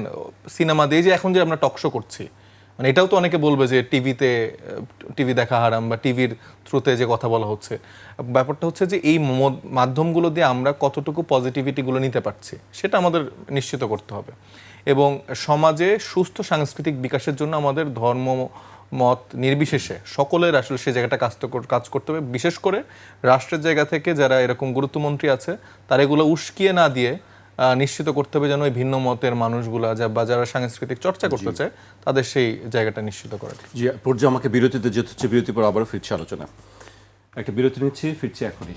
সিনেমা দিয়ে যে এখন যে আমরা টকশো করছি, মানে এটাও তো অনেকে বলবে যে টিভি দেখা হারাম বা টিভির থ্রুতে যে কথা বলা হচ্ছে। ব্যাপারটা হচ্ছে যে এই মাধ্যমগুলো দিয়ে আমরা কতটুকু পজিটিভিটিগুলো নিতে পারছি সেটা আমাদের নিশ্চিত করতে হবে। এবং সমাজে সুস্থ সাংস্কৃতিক বিকাশের জন্য আমাদের ধর্ম মত নির্বিশেষে সকলের আসলে সে জায়গাটা কাজ করতে হবে। বিশেষ করে রাষ্ট্রের জায়গা থেকে যারা এরকম গুরুত্বমন্ত্রী আছে, তারা এগুলো উস্কিয়ে না দিয়ে নিশ্চিত করতে হবে যেন ওই ভিন্ন মতের মানুষগুলা বা যারা সাংস্কৃতিক চর্চা করতে চায় তাদের সেই জায়গাটা নিশ্চিত করে। জি, পর্যায়ে আমাকে বিরতিতে যেতে হচ্ছে, বিরতির পর আবারও ফিরছে আলোচনা। একটা বিরতি নিচ্ছি, ফিরছি এখনই।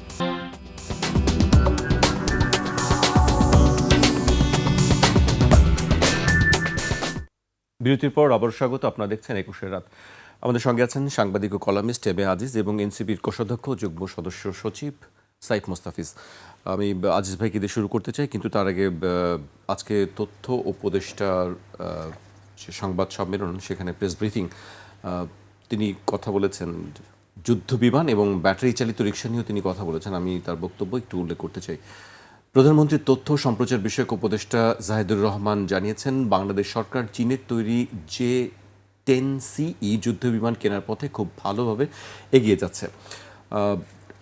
বিরতির পর আবারও স্বাগত। আপনারা দেখছেন ২১ রাত। আমাদের সঙ্গে আছেন সাংবাদিক ও কলামিস্ট এম এ আজিজ এবং এনসিপির কোষাধ্যক্ষ যুগ্ম সদস্য সচিব সাইফ মোস্তাফিজ। আমি আজিজ ভাইকে দিয়ে শুরু করতে চাই, কিন্তু তার আগে আজকে তথ্য উপদেষ্টার সংবাদ সম্মেলন, সেখানে প্রেস ব্রিফিং, তিনি কথা বলেছেন যুদ্ধ বিমান এবং ব্যাটারি চালিত রিক্সা নিয়েও তিনি কথা বলেছেন। আমি তার বক্তব্য একটু উল্লেখ করতে চাই। প্রধানমন্ত্রীর তথ্য সম্প্রচার বিষয়ক উপদেষ্টা জাহিদুর রহমান জানিয়েছেন, বাংলাদেশ সরকার চীনের তৈরি J-10CE যুদ্ধ বিমান কেনার পথে খুব ভালোভাবে এগিয়ে যাচ্ছে।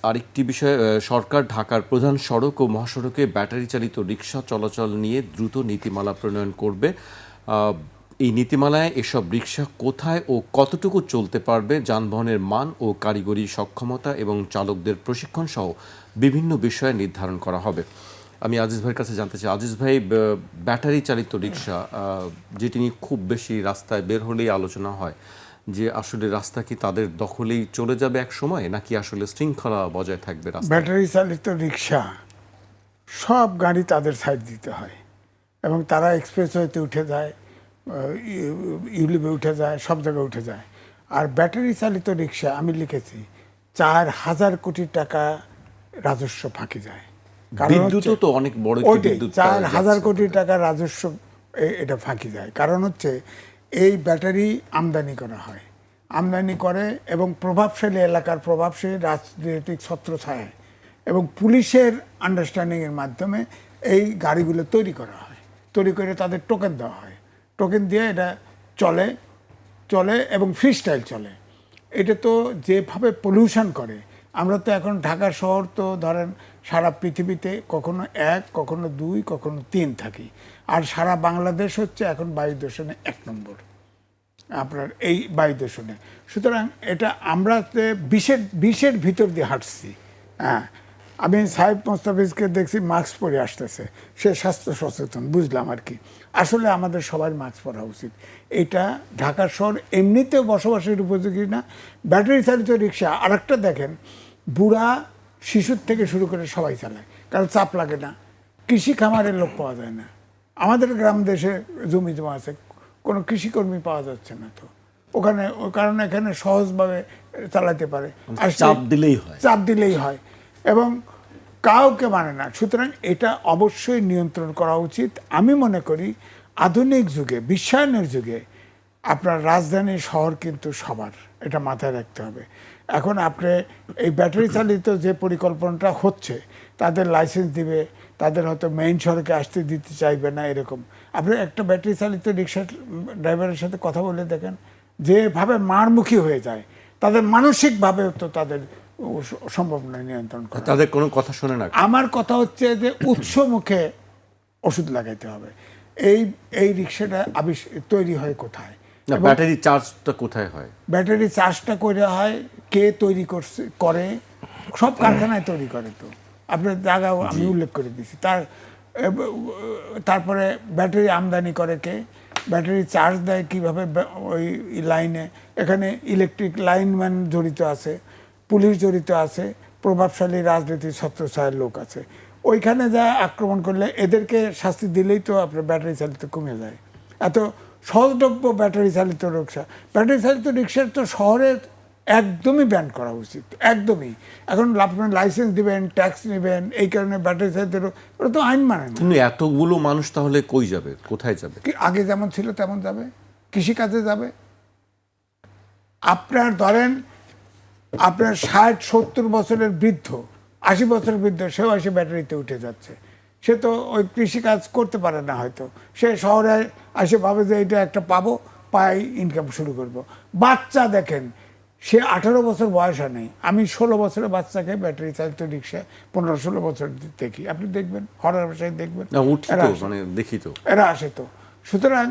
আরেকটি বিষয়, সরকার ঢাকার প্রধান সড়ক ও মহাসড়কে ব্যাটারি চালিত রিক্সা চলাচল নিয়ে দ্রুত নীতিমালা প্রণয়ন করবে। এই নীতিমালায় এসব রিক্সা কোথায় ও কতটুকু চলতে পারবে, যানবাহনের মান ও কারিগরি সক্ষমতা এবং চালকদের প্রশিক্ষণ সহ বিভিন্ন বিষয় নির্ধারণ করা হবে। আমি আজিজ ভাইয়ের কাছে জানতে চাই, আজিজ ভাই, ব্যাটারি চালিত রিক্সা যেটি নিয়ে খুব বেশি রাস্তায় বের হলেই আলোচনা হয়, যে আসলে রাস্তা কি তাদের দখলেই চলে যাবে এক সময়, নাকি আসলে শৃঙ্খলা বজায় থাকবে রাস্তায়? ব্যাটারি চালিত রিক্সা সব গাড়ি তাদের সাইড দিতে হয় এবং তারা এক্সপ্রেসওয়েতে উঠে যায়, ইউলিপে উঠে যায়, সব জায়গায় উঠে যায়। আর ব্যাটারি চালিত রিক্সা আমি লিখেছি ৪,০০০ কোটি টাকা রাজস্ব ফাঁকি যায়। বিদ্যুৎও তো অনেক বড় একটি বিদ্যুৎ ৪,০০০ কোটি টাকা রাজস্ব এটা ফাঁকি যায়। কারণ হচ্ছে এই ব্যাটারি আমদানি করা হয়, আমদানি করে এবং প্রভাবশালী এলাকার প্রভাবশালী রাজনৈতিক ছত্রছায়ায় এবং পুলিশের আন্ডারস্ট্যান্ডিংয়ের মাধ্যমে এই গাড়িগুলো তৈরি করা হয়, তৈরি করে তাদের টোকেন দেওয়া হয়। টোকেন দিয়ে এটা চলে এবং ফ্রি স্টাইল চলে। এটা তো যেভাবে পলিউশন করে, আমরা তো এখন ঢাকা শহর তো ধরেন সারা পৃথিবীতে কখনো ১, কখনো ২, কখনো ৩ থাকি, আর সারা বাংলাদেশ হচ্ছে এখন বায়ু দূষণে ১ নম্বর আপনার এই বায়ু দূষণে। সুতরাং এটা আমরা বিষের ভিতর দিয়ে হাঁটছি। হ্যাঁ, আমি সাহেব মোস্তাফিজকে দেখছি মাস্ক পরে আসতেছে, সে স্বাস্থ্য সচেতন, বুঝলাম আর কি। আসলে আমাদের সবার মাস্ক পরা উচিত। এটা ঢাকা শহর এমনিতেও বসবাসের উপযোগী না। ব্যাটারি চালিত রিক্সা আরেকটা দেখেন, বুড়া শিশুর থেকে শুরু করে সবাই চালায়, কারণ চাপ লাগে না। কৃষি খামারের লোক পাওয়া যায় না, আমাদের গ্রাম দেশে জমি জমা আছে, কোনো কৃষিকর্মী পাওয়া যাচ্ছে না তো ওখানে, ওই কারণে এখানে সহজভাবে চালাতে পারে, চাপ দিলেই হয় এবং কাউকে মানে না। সুতরাং এটা অবশ্যই নিয়ন্ত্রণ করা উচিত। আমি মনে করি আধুনিক যুগে, বিশ্বায়নের যুগে আপনার রাজধানী শহর কিন্তু সবার, এটা মাথায় রাখতে হবে। এখন আপনি এই ব্যাটারি চালিত যে পরিকল্পনাটা হচ্ছে, তাদের লাইসেন্স দিবে, তাদের হয়তো মেইন সড়কে আসতে দিতে চাইবে না, এরকম। আপনি একটা ব্যাটারি চালিত রিক্সা ড্রাইভারের সাথে কথা বলে দেখেন, যেভাবে মারমুখী হয়ে যায়, তাদের মানসিকভাবেও তো তাদের সম্ভব নয় নিয়ন্ত্রণ করা। তাদের কোনো কথা শোনে না। আমার কথা হচ্ছে যে উৎস মুখে ওষুধ লাগাইতে হবে। এই এই রিক্সাটা তৈরি হয় কোথায়, না, ব্যাটারি চার্জটা কোথায় হয়? ব্যাটারি চার্জটা করে হয়, কে তৈরি করে, সব কারখানায় তৈরি করে। তো আপনার জায়গাও আমি উল্লেখ করে দিয়েছি। তারপরে ব্যাটারি আমদানি করে কে, ব্যাটারি চার্জ দেয় কিভাবে, ওই লাইনে এখানে ইলেকট্রিক লাইনম্যান জড়িত আছে, পুলিশ জড়িত আছে, প্রভাবশালী রাজনীতির ছত্রছায়ার লোক আছে। ওইখানে যা আক্রমণ করলে এদেরকে শাস্তি দিলেই তো আপনার ব্যাটারি চালিত কমে যায়। এত সহজলভ্য ব্যাটারি চালিত রিক্সা, ব্যাটারি চালিত রিক্সার তো শহরে একদমই ব্যান করা উচিত, একদমই। এখন আপনার লাইসেন্স দিবেন, ট্যাক্স নেবেন, এই কারণে ব্যাটারি চালিত ওটা তো আইন মানে না। কিন্তু এতগুলো মানুষ তাহলে কই যাবে, কোথায় যাবে? আগে যেমন ছিল তেমন যাবে, কৃষিকাজে যাবে। আপনার ধরেন আপনার 60-70 বছরের বৃদ্ধ, 80 বছরের বৃদ্ধ, সেও এসে ব্যাটারিতে উঠে যাচ্ছে। সে তো ওই কৃষিকাজ করতে পারে না, হয়তো সে শহরে এসে ভাবে যে এটা একটা পাবো, পাই ইনকাম শুরু করব। বাচ্চা দেখেন, সে 18 বছর বয়স নেই, আমি 16 বছরের বাচ্চাকে ব্যাটারি চালিত রিক্সা 15-16 বছর দেখি, আপনি দেখবেন হরার ভাষায় দেখবেন, না, উঠি তো, মানে দেখি তো, এরা আসে তো। সুতরাং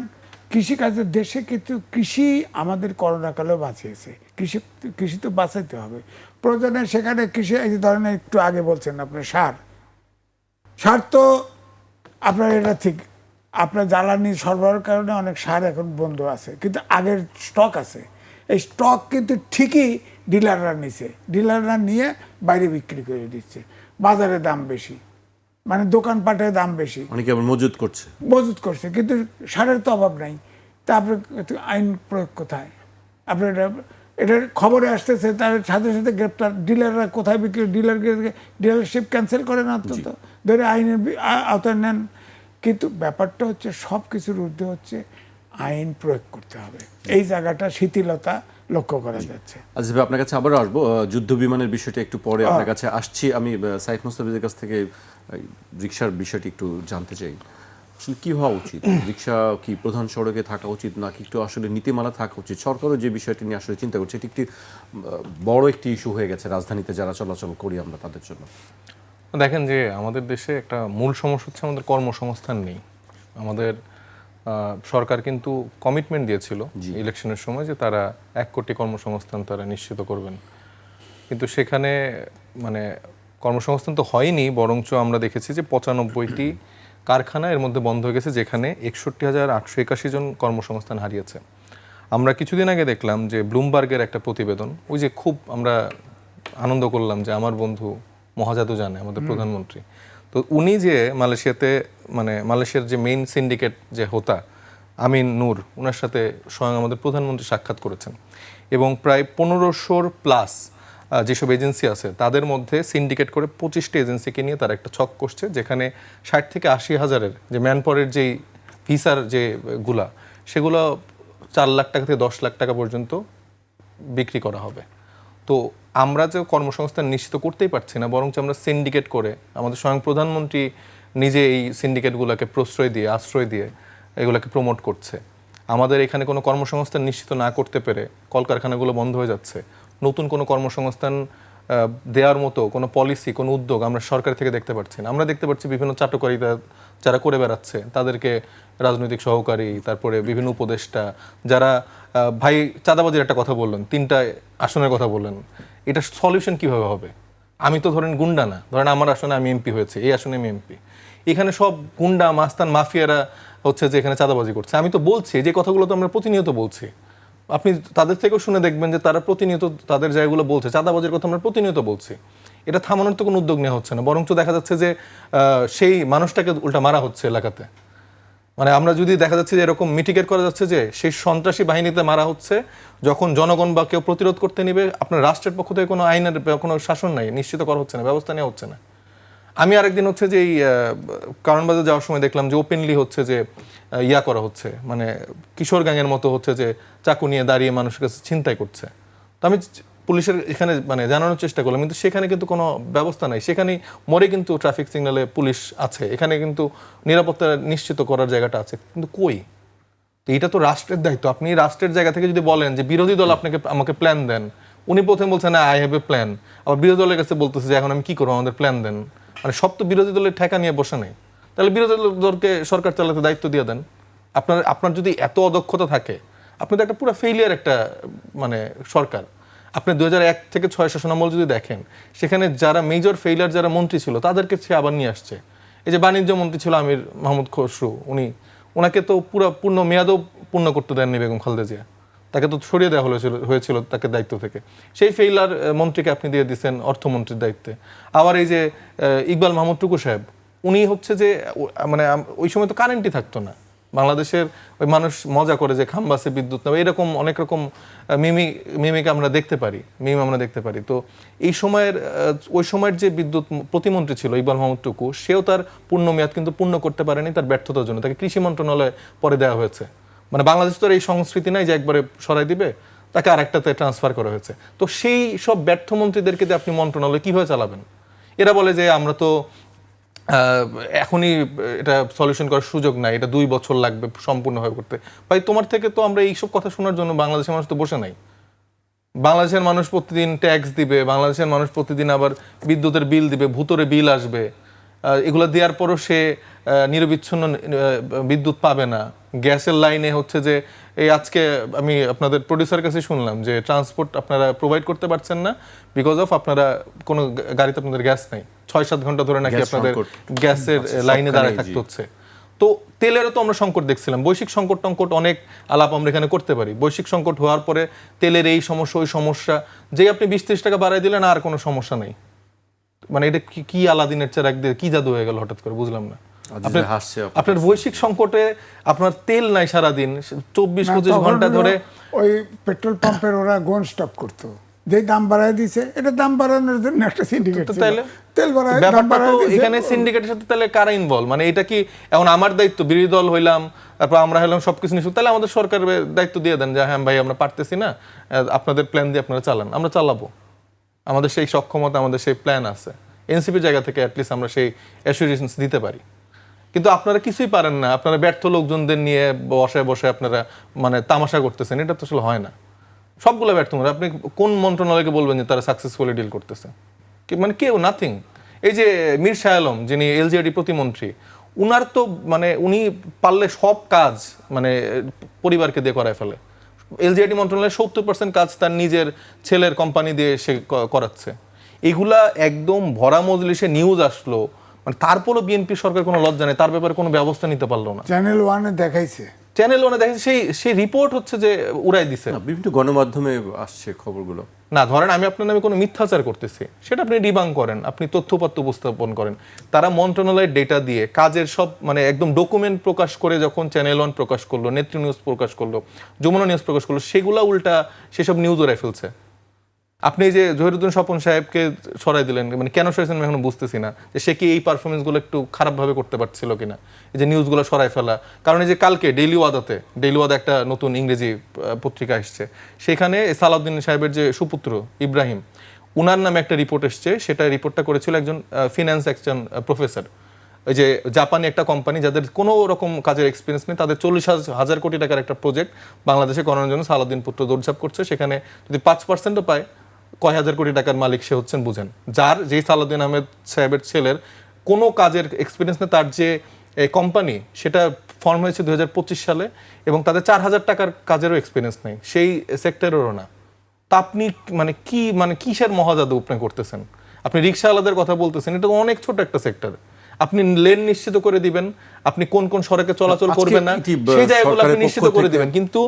কৃষিকাজের দেশে কিন্তু কৃষি আমাদের করোনাকালেও বাঁচিয়েছে। কৃষি তো বাঁচাইতে হবে প্রয়োজনে। সেখানে কৃষি, এই যে ধরেন একটু আগে বলছেন আপনার সার তো আপনার এটা ঠিক, আপনার জ্বালানি সরবরাহের কারণে অনেক সার এখন বন্ধ আছে, কিন্তু আগের স্টক আছে। এই স্টক কিন্তু ঠিকই ডিলাররা নিছে, ডিলাররা নিয়ে বাইরে বিক্রি করে দিচ্ছে, বাজারে দাম বেশি, মানে দোকানপাটে দাম বেশি, অনেকে আবার মজুত করছে, কিন্তু সারের তো অভাব নাই। তা আপনার আইন প্রয়োগ কোথায়? আপনার এটার খবরে আসতেছে, তার সাথে সাথে গ্রেপ্তার। ডিলাররা কোথায় বিক্রি, ডিলারশিপ ক্যান্সেল করে না অন্তত, ধরে আইনের আওতায় নেন। কিন্তু ব্যাপারটা হচ্ছে সব কিছুর ঊর্ধ্বে হচ্ছে আইন প্রয়োগ করতে হবে। এই জায়গাটা শিথিলতা লক্ষ্য করা যাচ্ছে। আচ্ছা ভাই, আপনার কাছে আবারও আসবো, যুদ্ধ বিমানের বিষয়টা একটু পরে আপনার কাছে আসছি। আমি সাইফ মুস্তাফিজের কাছ থেকে রিক্সার বিষয়টি একটু জানতে চাই। আসলে কি হওয়া উচিত? রিক্সা কি প্রধান সড়কে থাকা উচিত, নাকি একটু আসলে নীতিমালা থাকা উচিত? সরকারও যে বিষয়টি নিয়ে আসলে চিন্তা করছে, এটি একটি বড় একটি ইস্যু হয়ে গেছে রাজধানীতে যারা চলাচল করি আমরা তাদের জন্য। দেখেন যে আমাদের দেশে একটা মূল সমস্যা হচ্ছে আমাদের কর্মসংস্থান নেই। আমাদের সরকার কিন্তু কমিটমেন্ট দিয়েছিল ইলেকশনের সময় যে তারা 1 কোটি কর্মসংস্থান তারা নিশ্চিত করবেন, কিন্তু সেখানে মানে কর্মসংস্থান তো হয়নি, বরঞ্চ আমরা দেখেছি যে 95টি কারখানা এর মধ্যে বন্ধ হয়ে গেছে, যেখানে 61,881 জন কর্মসংস্থান হারিয়েছে। আমরা কিছুদিন আগে দেখলাম যে ব্লুমবার্গের একটা প্রতিবেদন, ওই যে খুব আমরা আনন্দ করলাম যে আমার বন্ধু মহাজাদু জানে, আমাদের প্রধানমন্ত্রী, তো উনি যে মালয়েশিয়াতে, মানে মালয়েশিয়ার যে মেইন সিন্ডিকেট যে হোতা আমিন নূর, ওনার সাথে স্বয়ং আমাদের প্রধানমন্ত্রী সাক্ষাৎ করেছেন, এবং প্রায় 1500 প্লাস যেসব এজেন্সি আছে তাদের মধ্যে সিন্ডিকেট করে 25টি এজেন্সিকে নিয়ে তারা একটা ছক করছে, যেখানে 60 থেকে 80 হাজারের যে ম্যানপাওয়ারের যেই ভিসার যে গুলা, সেগুলো 4 লাখ টাকা থেকে 10 লাখ টাকা পর্যন্ত বিক্রি করা হবে। তো আমরা যে কর্মসংস্থান নিশ্চিত করতেই পারছি না, বরঞ্চ আমরা সিন্ডিকেট করে, আমাদের স্বয়ং প্রধানমন্ত্রী নিজে এই সিন্ডিকেটগুলোকে প্রশ্রয় দিয়ে, আশ্রয় দিয়ে এগুলোকে প্রমোট করছে। আমাদের এখানে কোনো কর্মসংস্থান নিশ্চিত না করতে পেরে কলকারখানাগুলো বন্ধ হয়ে যাচ্ছে। নতুন কোনো কর্মসংস্থান দেওয়ার মতো কোনো পলিসি, কোনো উদ্যোগ আমরা সরকার থেকে দেখতে পাচ্ছি না। আমরা দেখতে পাচ্ছি বিভিন্ন চাটুকারিতা যারা করে বেড়াচ্ছে তাদেরকে রাজনৈতিক সহকারী, তারপরে বিভিন্ন উপদেষ্টা যারা, ভাই চাঁদাবাজির একটা কথা বললেন, 3টা আসনের কথা বললেন, এটা সলিউশন কিভাবে হবে? আমি তো ধরেন গুন্ডা না, ধরেন আমার আসনে আমি এমপি হয়েছে, এই আসনে আমি এমপি, এখানে সব গুন্ডা মাস্তান মাফিয়ারা হচ্ছে যে এখানে চাঁদাবাজি করছে। আমি তো বলছি যে কথাগুলো তো আমরা প্রতিনিয়ত বলছি, আপনি তাদের থেকেও শুনে দেখবেন যে তারা প্রতিনিয়ত তাদের জায়গাগুলো বলছে, চাঁদাবাজির কথা আমরা প্রতিনিয়ত বলছি। এটা থামানোর তো কোনো উদ্যোগ নেওয়া হচ্ছে না, বরঞ্চ দেখা যাচ্ছে যে সেই মানুষটাকে উল্টা মারা হচ্ছে এলাকাতে। মানে আমরা যদি দেখা যাচ্ছে যে এরকম মিটিগেট করা যাচ্ছে যে সেই সন্ত্রাসী বাহিনীতে মারা হচ্ছে, যখন জনগণ বা কেউ প্রতিরোধ করতে নিবে, আপনার রাষ্ট্রের পক্ষ থেকে কোনো আইনের কোনো শাসন নাই, নিশ্চিত করা হচ্ছে না, ব্যবস্থা নেওয়া হচ্ছে না। আমি আরেকদিন হচ্ছে যে এই কারণবাজার যাওয়ার সময় দেখলাম যে ওপেনলি হচ্ছে যে ইয়া করা হচ্ছে, মানে কিশোর গ্যাংয়ের মতো হচ্ছে যে চাকু নিয়ে দাঁড়িয়ে মানুষের কাছে ছিনতাই করছে। তো আমি পুলিশের এখানে মানে জানানোর চেষ্টা করলাম, কিন্তু সেখানে কিন্তু কোনো ব্যবস্থা নাই। সেখানে মরে কিন্তু ট্রাফিক সিগন্যালে পুলিশ আছে, এখানে কিন্তু নিরাপত্তা নিশ্চিত করার জায়গাটা আছে, কিন্তু কই? তো এটা তো রাষ্ট্রের দায়িত্ব। আপনি রাষ্ট্রের জায়গা থেকে যদি বলেন যে বিরোধী দল আমাকে প্ল্যান দেন, উনি প্রথমে বলছেন না আই হ্যাভ এ প্ল্যান, আবার বিরোধী দলের কাছে বলতেছে যে এখন আমি কি করবো, আমাদের প্ল্যান দেন। মানে সব তো বিরোধী দলের ঠেকা নিয়ে বসে নেই। তাহলে বিরোধী দলকে সরকার চালাতে দায়িত্ব দিয়ে দেন। আপনার যদি এত অদক্ষতা থাকে, আপনি তো একটা পুরো ফেইলিয়ার একটা মানে সরকার। আপনি 2001 থেকে 6 শাসনামল যদি দেখেন, সেখানে যারা মেজর ফেইলিয়ার যারা মন্ত্রী ছিল তাদেরকে সে আবার নিয়ে আসছে। এই যে বাণিজ্য মন্ত্রী ছিল আমির মাহমুদ খসরু, ওনাকে তো পূর্ণ মেয়াদও পূর্ণ করতে দেননি বেগম খালেদা জিয়া, তাকে তো সরিয়ে দেওয়া হয়েছিল তাকে দায়িত্ব থেকে। সেই ফেইলার মন্ত্রীকে আপনি দিয়ে দিচ্ছেন অর্থমন্ত্রীর দায়িত্বে। আবার এই যে ইকবাল মাহমুদ টুকু সাহেব, উনি হচ্ছে যে মানে ওই সময় তো কারেন্টই থাকতো না বাংলাদেশের, ওই মানুষ মজা করে যে খাম্বাসে বিদ্যুৎ নেবে, এরকম অনেক রকম মিমিক আমরা দেখতে পারি। তো এই সময়ের ওই সময়ের যে বিদ্যুৎ প্রতিমন্ত্রী ছিল ইকবাল মাহমুদ টুকু, সেও তার পূর্ণ মেয়াদ কিন্তু পূর্ণ করতে পারেনি তার ব্যর্থতার জন্য। তাকে কৃষি মন্ত্রণালয়ে পরে দেওয়া হয়েছে। মানে বাংলাদেশ তো এই সংস্কৃতি নাই যে একবারে সরাই দিবে, তাকে আরেকটাতে ট্রান্সফার করা হয়েছে। তো সেই সব ব্যর্থ মন্ত্রীদেরকে দিয়ে আপনি মন্ত্রণালয় কিভাবে চালাবেন? এরা বলে যে আমরা তো এখনই এটা সলিউশন করার সুযোগ নাই, এটা 2 বছর লাগবে সম্পূর্ণভাবে করতে। ভাই, তোমার থেকে তো আমরা এইসব কথা শোনার জন্য বাংলাদেশের মানুষ তো বসে নাই। বাংলাদেশের মানুষ প্রতিদিন ট্যাক্স দিবে, বাংলাদেশের মানুষ প্রতিদিন আবার বিদ্যুতের বিল দিবে, ভূতরে বিল আসবে, এগুলো দেওয়ার পরও সে নিরবিচ্ছিন্ন বিদ্যুৎ পাবে না। গ্যাসের লাইনে হচ্ছে যে এই আজকে আমি আপনাদের প্রডিউসার কাছে শুনলাম যে ট্রান্সপোর্ট আপনারা প্রোভাইড করতে পারছেন না বিকজ অফ আপনারা কোনো গাড়িতে আপনাদের গ্যাস নাই, 6-7 ঘন্টা ধরে নাকি আপনাদের গ্যাসের লাইনে দাঁড়ায় থাকতে হচ্ছে। তো তেলেরও তো আমরা সংকট দেখছিলাম, বৈশ্বিক সংকট অনেক আলাপ আমরা এখানে করতে পারি। বৈশ্বিক সংকট হওয়ার পরে তেলের এই সমস্যা ওই সমস্যা, যে আপনি 20-30 টাকা বাড়াই দিলেন আর কোনো সমস্যা নেই। মানে এটা কি আলাদিনের চেরাগ দিয়ে কি জাদু হয়ে গেল হঠাৎ করে, বুঝলাম না। আপনার বৈশ্বিক সংকটে আপনার তেল নাই সারাদিন 24-25 ঘন্টা ধরে। ওই পেট্রোল পাম্পের ওরা গোন স্টপ করতো, যে দাম বাড়ায় দিছে, এটা দাম বাড়ানোর জন্য একটা সিন্ডিকেট ছিল, তেল বাড়ায় দাম বাড়ায় দিছে। এখানে সিন্ডিকেটের সাথে তাহলে কারা ইনভলভ? মানে এটা কি এখন আমার দায়িত্ব, বিরোধী দল হইলাম, তারপর আমরা হলাম সবকিছু নিশ্চয়, তাহলে আমাদের সরকারের দায়িত্ব দিয়ে দেন যে হ্যাঁ ভাই আমরা পারতেছি না, আপনাদের প্ল্যান দিয়ে আপনারা চালান, আমরা চালাবো, আমাদের সেই সক্ষমতা, আমাদের সেই প্ল্যান আছে। এনসিপির জায়গা থেকে অ্যাটলিস্ট আমরা সেই অ্যাসুরেশনস দিতে পারি। কিন্তু আপনারা কিছুই পারেন না, আপনারা ব্যর্থ লোকজনদের নিয়ে বসে আপনারা মানে তামাশা করতেছেন, এটা তো আসলে হয় না। সবগুলো ব্যর্থ। আপনি কোন মন্ত্রণালয়কে বলবেন যে তারা সাকসেসফুলি ডিল করতেছে? মানে কেউ, নাথিং। এই যে মীর শাহ আলম, যিনি এলজিআরডি প্রতিমন্ত্রী, উনার তো মানে উনি পারলে সব কাজ মানে পরিবারকে দিয়ে করায় ফেলে। এলজিআরডি মন্ত্রণালয়ের 70% কাজ তার নিজের ছেলের কোম্পানি দিয়ে সে করাচ্ছে। এগুলা একদম ভরা মজলিসে নিউজ আসলো, মানে তারপরও বিএনপি সরকার কোনো লজ্জা নেই, তার ব্যাপারে কোনো ব্যবস্থা নিতে পারলো না। চ্যানেল 1-এ দেখাইছে, সেই রিপোর্ট হচ্ছে যে উড়াই দিছে। বিভিন্ন গণমাধ্যমে আসছে খবরগুলো। না ধরেন আমি আপনার নামে কোনো মিথ্যাচার করতেছি, সেটা আপনি ডিবাং করেন, আপনি তথ্যপত্র উপস্থাপন করেন। তারা মন্ত্রণালয়ের ডেটা দিয়ে কাজের সব মানে একদম ডকুমেন্ট প্রকাশ করে যখন চ্যানেল 1 প্রকাশ করলো, নেত্রী নিউজ প্রকাশ করলো, যমুনা নিউজ প্রকাশ করলো, সেগুলা উল্টা সেসব নিউজ ওরাই ফেলছে। আপনি যে জহিরুদ্দিন স্বপন সাহেবকে সরাই দিলেন, মানে কেন সরাইছেন আমি এখনো বুঝতেছি না, যে সে কি এই পারফরমেন্সগুলো একটু খারাপভাবে করতে পারছিল কিনা, এই যে নিউজগুলো সরাই ফেলা। কারণ এই যে কালকে ডেইলি ওয়াদা একটা নতুন ইংরেজি পত্রিকা এসছে, সেখানে সালাউদ্দিন সাহেবের যে সুপুত্র ইব্রাহিম, উনার নামে একটা রিপোর্ট এসছে। সেটা রিপোর্টটা করেছিল একজন ফিন্যান্স একজন প্রফেসর। ওই যে জাপানি একটা কোম্পানি যাদের কোনো রকম কাজের এক্সপিরিয়েন্স নেই, তাদের 40,000 কোটি টাকার একটা প্রজেক্ট বাংলাদেশে করানোর জন্য সালাউদ্দিন পুত্র দৌড়ঝাঁপ করছে। সেখানে যদি 5%ও পায়, কয় হাজার কোটি টাকার মালিক সে হচ্ছেন বুঝেন। যেই সালাউদ্দিন আহমেদ সাহেবের ছেলের কোনো কাজের এক্সপিরিয়েন্স নেই, তার যে কোম্পানি সেটা ফর্ম হয়েছে 2025 সালে, এবং তাদের 4,000 টাকার কাজেরও এক্সপিরিয়েন্স নেই, সেই সেক্টরেরও না। তা আপনি মানে কিসের মহাজাদু আপনি করতেছেন? আপনি রিক্সাওয়ালাদের কথা বলতেছেন, এটা অনেক ছোট একটা সেক্টর। আপনি লেন নিশ্চিত করে দিবেন, আপনি কোন কোন সড়কে চলাচল করবেন না সেই জায়গাগুলো আপনি নিশ্চিত করে দিবেন, কিন্তু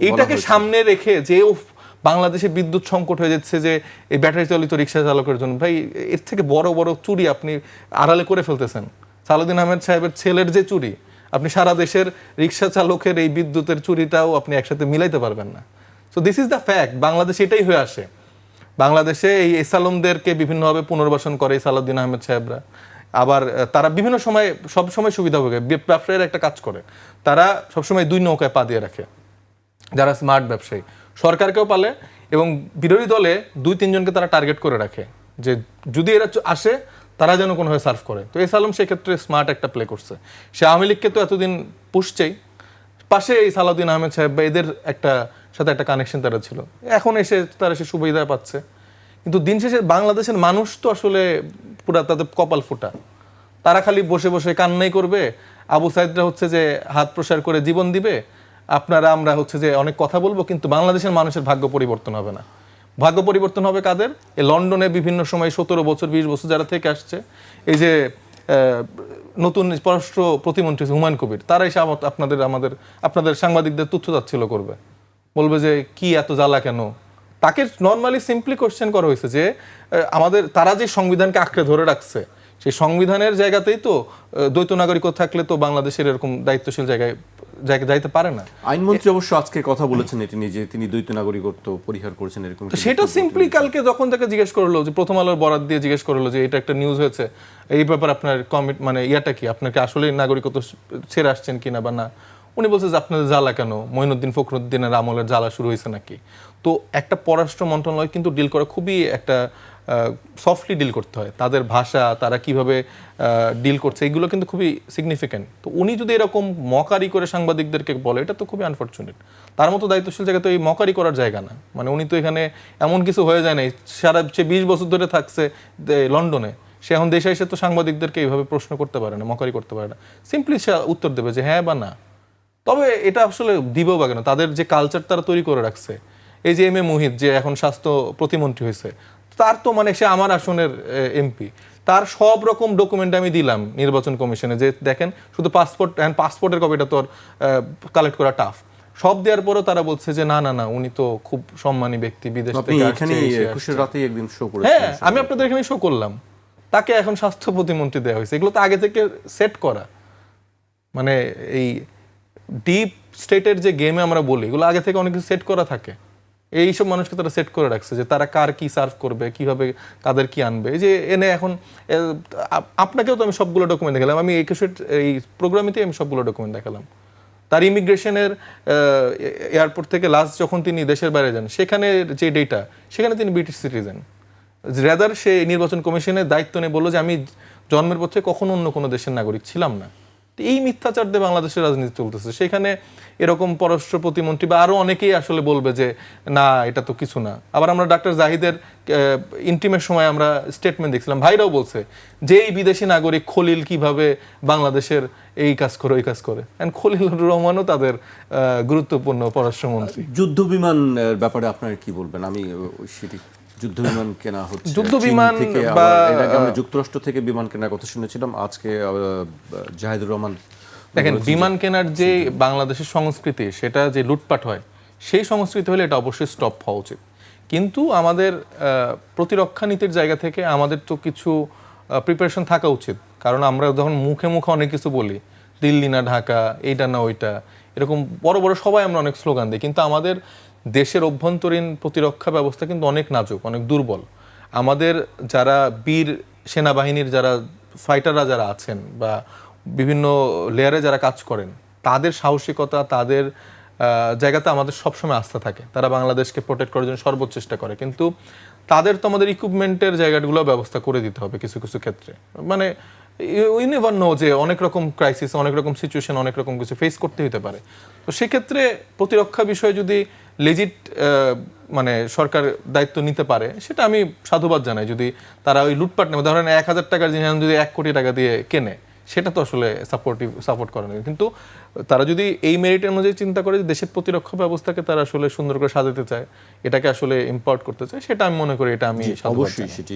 এইটাকে সামনে রেখে যে বাংলাদেশে বিদ্যুৎ সংকট হয়ে যাচ্ছে যে এই ব্যাটারি চালিত রিক্সা চালকের জন্য, ভাই এর থেকে বড় বড় চুরি আপনি আড়ালে করে ফেলতেছেন। সালাউদ্দিন আহমেদ সাহেবের ছেলের যে চুরি, আপনি সারা দেশের রিক্সা চালকের এই বিদ্যুতের চুরিটাও আপনি একসাথে মিলাইতে পারবেন না। So this is the fact. বাংলাদেশে এটাই হয়ে আসে। বাংলাদেশে এই এসালমদেরকে বিভিন্নভাবে পুনর্বাসন করে সালাউদ্দিন আহমেদ সাহেবরা। আবার তারা বিভিন্ন সময় সবসময় সুবিধা ভোগে। ব্যবসায়ীরা একটা কাজ করে, তারা সবসময় 2 নৌকায় পা দিয়ে রাখে। যারা স্মার্ট ব্যবসায়ী সরকারকেও পালে এবং বিরোধী দলে 2-3 জনকে তারা টার্গেট করে রাখে যে যদি এরা আসে তারা যেন কোনোভাবে সার্ভ করে। তো এস আলম সেক্ষেত্রে স্মার্ট একটা প্লে করছে। সে আওয়ামী লীগকে তো এতদিন পুষছেই, পাশে এই সালাউদ্দিন আহমেদ সাহেব বা এদের সাথে একটা কানেকশন তারা ছিল, এখন এসে তারা সে সুবিধা পাচ্ছে। কিন্তু দিন শেষে বাংলাদেশের মানুষ তো আসলে পুরা তাদের কপাল ফুটা, তারা খালি বসে বসে কান্নাই করবে, আবু সাইদরা হচ্ছে যে হাত প্রসার করে জীবন দিবে, আমরা হচ্ছে যে অনেক কথা বলবো, কিন্তু বাংলাদেশের মানুষের ভাগ্য পরিবর্তন হবে না। ভাগ্য পরিবর্তন হবে কাদের? এই লন্ডনে বিভিন্ন সময় 17 বছর 20 বছর যারা থেকে আসছে, এই যে নতুন পররাষ্ট্র প্রতিমন্ত্রী হুমায়ুন কবির, তারা এসে আপনাদের সাংবাদিকদের তুচ্ছতাচ্ছিল্য করবে, বলবে যে কি এত জ্বালা কেন। তাকে নর্মালি সিম্পলি কোশ্চেন করা হয়েছে যে তারা যে সংবিধানকে আঁকড়ে ধরে রাখছে, সেই সংবিধানের জায়গাতেই তো দ্বৈত নাগরিকত্ব থাকলে তো বাংলাদেশের এরকম দায়িত্বশীল জায়গায় যাইতে পারে না। আইনমন্ত্রী অবশ্য আজকে কথা বলেছেন এটি নিয়ে, যে তিনি দ্বৈত নাগরিকত্ব পরিহার করেছেন এরকম। সেটা সিম্পলি কালকে যখন তাকে জিজ্ঞেস করলো, যে প্রথম আলোর বরাত দিয়ে জিজ্ঞেস করলো যে এটা একটা নিউজ হয়েছে, এই ব্যাপারে আপনার ইয়াটা কি, আপনাকে আসলে নাগরিকত্ব ছেড়ে আসছেন কিনা বা না, উনি বলছে যে আপনাদের জ্বালা কেন, মঈনুদ্দিন ফখরুদ্দিনের আমলের জ্বালা শুরু হয়েছে নাকি। তো একটা পররাষ্ট্র মন্ত্রণালয় কিন্তু ডিল করা খুবই একটা সফটলি ডিল করতে হয়, তাদের ভাষা, তারা কিভাবে ডিল করছে, এগুলো কিন্তু খুবই সিগনিফিক্যান্ট। তো উনি যদি এরকম মকারি করে সাংবাদিকদেরকে বলে, এটা তো খুবই আনফর্চুনেট। তার মতো দায়িত্বশীল জায়গা তো এই মকারি করার জায়গা না। মানে উনি তো এখানে এমন কিছু হয়ে যায় নাই, সে 20 বছর ধরে থাকছে লন্ডনে, সে এখন দেশে এসে তো সাংবাদিকদেরকে এইভাবে প্রশ্ন করতে পারে না, মকারি করতে পারে না। সিম্পলি সে উত্তর দেবে যে হ্যাঁ বা না। তবে এটা আসলে দিবেও বা কেন, তাদের যে কালচার তারা তৈরি করে রাখছে, এই যে এম এ মুহিত যে এখন স্বাস্থ্য প্রতিমন্ত্রী হয়েছে, তার তো মানে সে আমার আসনের এমপি, তার সব রকম ডকুমেন্ট আমি দিলাম নির্বাচন কমিশনে, যে দেখেন শুধু পাসপোর্টের কপিটা তো কালেক্ট করা টাফ, সব দেওয়ার পরও তারা বলছে যে না না না, উনি তো খুব সম্মানী ব্যক্তি, বিদেশ থেকে হ্যাঁ, আমি আপনাদের এখানে শো করলাম, তাকে এখন স্বাস্থ্য প্রতিমন্ত্রী দেওয়া হয়েছে। এগুলো তো আগে থেকে সেট করা, মানে এই ডিপ স্টেটের যে গেমে আমরা বলি, এগুলো আগে থেকে অনেক কিছু সেট করা থাকে। এইসব মানুষকে তারা সেট করে রাখছে যে তারা কার কি সার্ভ করবে, কিভাবে কাদের কি আনবে। এই যে এনে এখন আপনাকেও তো আমি সবগুলো ডকুমেন্ট দেখালাম, আমি এই প্রোগ্রামেতেই আমি সবগুলো ডকুমেন্ট দেখালাম। তার ইমিগ্রেশনের এয়ারপোর্ট থেকে লাস্ট যখন তিনি দেশের বাইরে যান, সেখানে যে ডেটা, সেখানে তিনি ব্রিটিশ সিটিজেন। রেদার সে নির্বাচন কমিশনের দায়িত্ব নিয়ে বললো যে আমি জন্মের পর থেকে কখনো অন্য কোনো দেশের নাগরিক ছিলাম না। এই মিথ্যাচার দিয়ে বাংলাদেশের রাজনীতি চলতেছে। সেখানে এরকম পররাষ্ট্র প্রতিমন্ত্রী বা আরো অনেকেই আসলে বলবে যে না এটা তো কিছু না। আবার আমরা ডাক্তার জাহিদের ইন্টিমের সময় আমরা স্টেটমেন্ট দেখছিলাম, ভাইরাও বলছে যে এই বিদেশি নাগরিক খলিল কিভাবে বাংলাদেশের এই কাজ করে ওই কাজ করে। এন্ড খলিলুর রহমানও তাদের গুরুত্বপূর্ণ পররাষ্ট্রমন্ত্রী। যুদ্ধ বিমান ব্যাপারে আপনারা কি বলবেন? আমি সেটি যুদ্ধ বিমান কেনা হচ্ছে, যুদ্ধ বিমান বা যুক্তরাষ্ট্র থেকে বিমান কেনার কথা শুনেছিলাম, আজকে জাহিদুর রহমান দেখেন বিমান কেনার যে বাংলাদেশের সংস্কৃতি, সেটা যে লুটপাট হয়, সেই সংস্কৃতি হলে এটা অবশ্যই স্টপ হওয়া উচিত। কিন্তু আমাদের প্রতিরক্ষা নীতির জায়গা থেকে আমাদের তো কিছু প্রিপারেশন থাকা উচিত। কারণ আমরা যখন মুখে মুখে অনেক কিছু বলি, দিল্লি না ঢাকা, এইটা না ওইটা, এরকম বড় বড় সবাই আমরা অনেক স্লোগান দিই, কিন্তু আমাদের দেশের অভ্যন্তরীণ প্রতিরক্ষা ব্যবস্থা কিন্তু অনেক নাজুক, অনেক দুর্বল। আমাদের যারা বীর সেনাবাহিনীর যারা ফাইটাররা যারা আছেন বা বিভিন্ন লেয়ারে যারা কাজ করেন, তাদের সাহসিকতা, তাদের জায়গাতে আমাদের সবসময় আস্থা থাকে। তারা বাংলাদেশকে প্রোটেক্ট করার জন্য সর্বোচ্চ চেষ্টা করে, কিন্তু তাদের তো আমাদের ইকুইপমেন্টের জায়গাগুলো ব্যবস্থা করে দিতে হবে কিছু কিছু ক্ষেত্রে। মানে উই নেভার নো যে অনেক রকম ক্রাইসিস, অনেক রকম সিচুয়েশন, অনেক রকম কিছু ফেস করতে হতে পারে। তো সেক্ষেত্রে প্রতিরক্ষা বিষয়ে যদি লেজিট মানে সরকার দায়িত্ব নিতে পারে, সেটা আমি সাধুবাদ জানাই। যদি তারা ওই লুটপাট নেবে, ধরেন 1000 টাকার জিনিস যদি 1 কোটি টাকা দিয়ে কেনে, সেটা তো আসলে সাপোর্ট করে না। কিন্তু তারা যদি এই মেরিট অনুযায়ী চিন্তা করে যে দেশের প্রতিরক্ষা ব্যবস্থাকে তারা আসলে সুন্দর করে সাজাতে চায়, এটাকে আসলে ইম্পোর্ট করতে চায়, সেটা আমি মনে করি এটা আমি অবশ্যই সেটি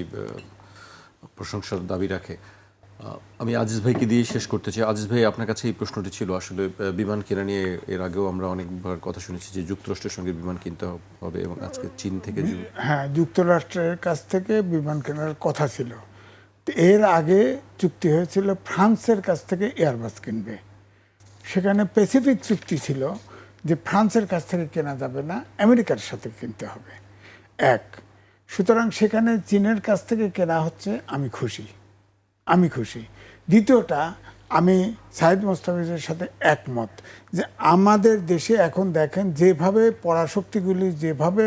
প্রশংসার দাবি রাখে। আমি আজিজ ভাইকে দিয়ে শেষ করতে চাই। আজিজ ভাই, আপনার কাছে এই প্রশ্নটি ছিল আসলে বিমান কেনা নিয়ে। এর আগেও আমরা অনেকবার কথা শুনেছি যে যুক্তরাষ্ট্রের সঙ্গে বিমান কিনতে হবে, এবং আজকে চীন থেকে হ্যাঁ, যুক্তরাষ্ট্রের কাছ থেকে বিমান কেনার কথা ছিল। এর আগে চুক্তি হয়েছিল ফ্রান্সের কাছ থেকে এয়ারবাস কিনবে। সেখানে প্যাসিফিক চুক্তি ছিল যে ফ্রান্সের কাছ থেকে কেনা যাবে না, আমেরিকার সাথে কিনতে হবে। সুতরাং সেখানে চীনের কাছ থেকে কেনা হচ্ছে, আমি খুশি। দ্বিতীয়টা, আমি সাইদ মোস্তাফিজের সাথে একমত যে আমাদের দেশে এখন দেখেন যেভাবে পরাশক্তিগুলি যেভাবে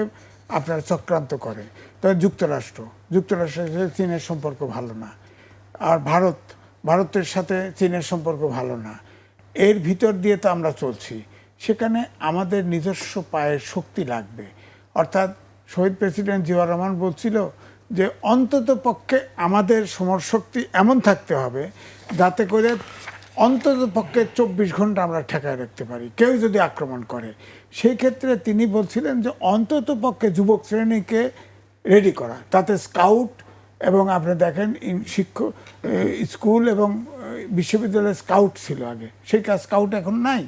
আপনার চক্রান্ত করে, তবে যুক্তরাষ্ট্রের সাথে চীনের সম্পর্ক ভালো না, আর ভারতের সাথে চীনের সম্পর্ক ভালো না। এর ভিতর দিয়ে তো আমরা চলছি। সেখানে আমাদের নিজস্ব পায়ের শক্তি লাগবে। অর্থাৎ শহীদ প্রেসিডেন্ট জিয়াউর রহমান বলছিল যে অন্তত পক্ষে আমাদের সমরশক্তি এমন থাকতে হবে যাতে করে অন্তত পক্ষে 24 ঘন্টা আমরা ঠেকায় রাখতে পারি কেউ যদি আক্রমণ করে। সেই ক্ষেত্রে তিনি বলছিলেন যে অন্তত পক্ষে যুবক শ্রেণীকে রেডি করা, তাতে স্কাউট এবং আপনি দেখেন স্কুল এবং বিশ্ববিদ্যালয়ে স্কাউট ছিল আগে, সেই কাজ স্কাউট এখন নাই।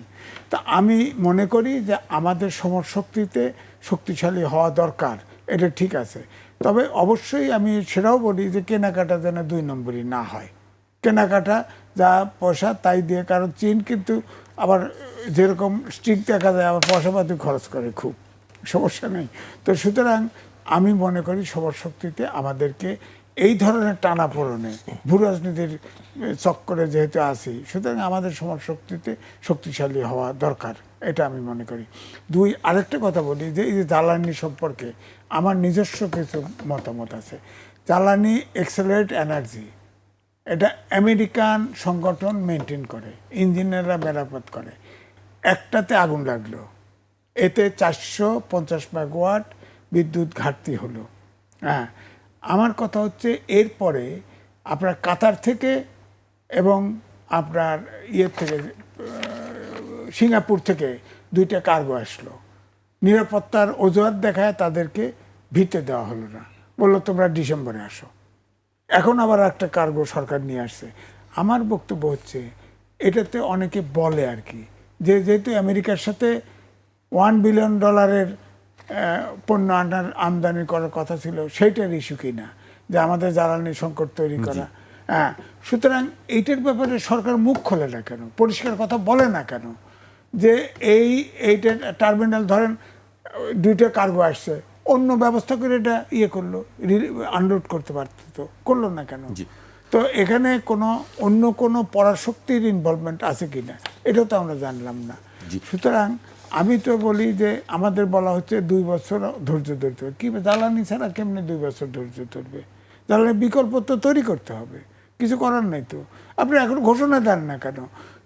তা আমি মনে করি যে আমাদের সমরশক্তিতে শক্তিশালী হওয়া দরকার, এটা ঠিক আছে। তবে অবশ্যই আমি সেটাও বলি যে কেনাকাটা যেন 2 নম্বরই না হয়। কেনাকাটা যা পয়সা তাই দিয়ে, কারণ চীন কিন্তু আবার যেরকম স্ট্রিক দেখা যায় আবার পয়সাপাতি খরচ করে, খুব সমস্যা নেই। তো সুতরাং আমি মনে করি সমরশক্তিতে আমাদেরকে এই ধরনের টানাপোড়েনে ভূ রাজনীতির চক্করে যেহেতু আছি, সুতরাং আমাদের সমরশক্তিতে শক্তিশালী হওয়া দরকার, এটা আমি মনে করি। 2, আরেকটা কথা বলি যে এই যে জ্বালানি সম্পর্কে আমার নিজস্ব কিছু মতামত আছে। জ্বালানি এক্সেলারেট এনার্জি, এটা আমেরিকান সংগঠন মেনটেন করে, ইঞ্জিনিয়াররা মেরামত করে। একটাতে আগুন লাগলো, এতে 450 মেগাওয়াট বিদ্যুৎ ঘাটতি হলো। হ্যাঁ, আমার কথা হচ্ছে এরপরে আপনার কাতার থেকে এবং আপনার থেকে সিঙ্গাপুর থেকে 2টা কার্গো আসলো, নিরাপত্তার অজুহাত দেখায় তাদেরকে ভিতে দেওয়া হলো না, বললো তোমরা ডিসেম্বরে আসো। এখন আবার একটা কার্গো সরকার নিয়ে আসছে। আমার বক্তব্য হচ্ছে এটাতে অনেকে বলে আর কি যে যেহেতু আমেরিকার সাথে $1 বিলিয়ন পণ্য আমদানি করার কথা ছিল, সেইটার ইস্যু কিনা যে আমাদের জ্বালানি সংকট তৈরি করা। হ্যাঁ, সুতরাং এইটার ব্যাপারে সরকার মুখ খোলে না কেন, পরিষ্কার কথা বলে না কেন যে এইটা টার্মিনাল ধরেন 2টা কার্গো আসছে, অন্য ব্যবস্থা করে এটা করলো, আনলোড করতে পারতো, তো করলো না কেন? তো এখানে অন্য কোনো পরাশক্তির ইনভলভমেন্ট আছে কিনা এটাও তো আমরা জানলাম না। সুতরাং আমি তো বলি যে আমাদের বলা হচ্ছে 2 বছর ধৈর্য ধরতে হবে। কি জ্বালানি ছাড়া কেমনে 2 বছর ধৈর্য ধরবে? জ্বালানির বিকল্প তো তৈরি করতে হবে, কিছু করার নেই তো। আপনি এখন ঘোষণা দেন না কেন?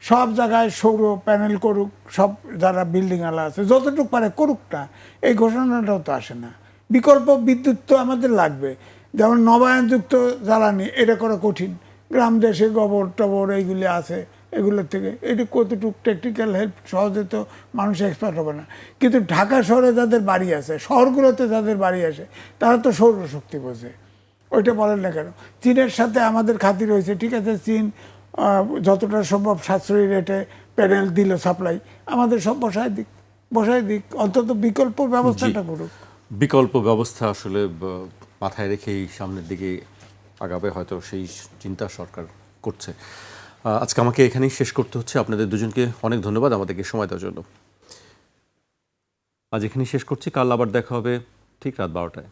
সব জায়গায় সৌর প্যানেল করুক, সব যারা বিল্ডিং আলা আছে যতটুকু পারে করুক না, এই ঘোষণাটাও তো আসে না। বিকল্প বিদ্যুৎ তো আমাদের লাগবে, যেমন নবায়নযুক্ত জ্বালানি, এটা করা কঠিন। গ্রাম দেশে গোবর টবর এইগুলি আছে, এগুলোর থেকে এটি কতটুকু টেকনিক্যাল হেল্প সহজে তো মানুষ এক্সপার্ট হবে না। কিন্তু ঢাকা শহরে যাদের বাড়ি আছে, শহরগুলোতে যাদের বাড়ি আছে, তারা তো সৌরশক্তি বোঝে, ওইটা বলেন না কেন? চীনের সাথে আমাদের খাতির হয়েছে, ঠিক আছে, চীন যতটা সম্ভব সাশ্রয়ী রেটে প্যানেল দিল সাপ্লাই, আমাদের সব বসায় দিক, অন্তত বিকল্প ব্যবস্থাটা করুক। বিকল্প ব্যবস্থা আসলে মাথায় রেখেই সামনের দিকে আগাবে, হয়তো সেই চিন্তা সরকার করছে। আজকে আমাকে এখানেই শেষ করতে হচ্ছে। আপনাদের দুজনকে অনেক ধন্যবাদ আমাদেরকে সময় দেওয়ার জন্য। আজ এখানেই শেষ করছি, কাল আবার দেখা হবে ঠিক রাত 12টায়।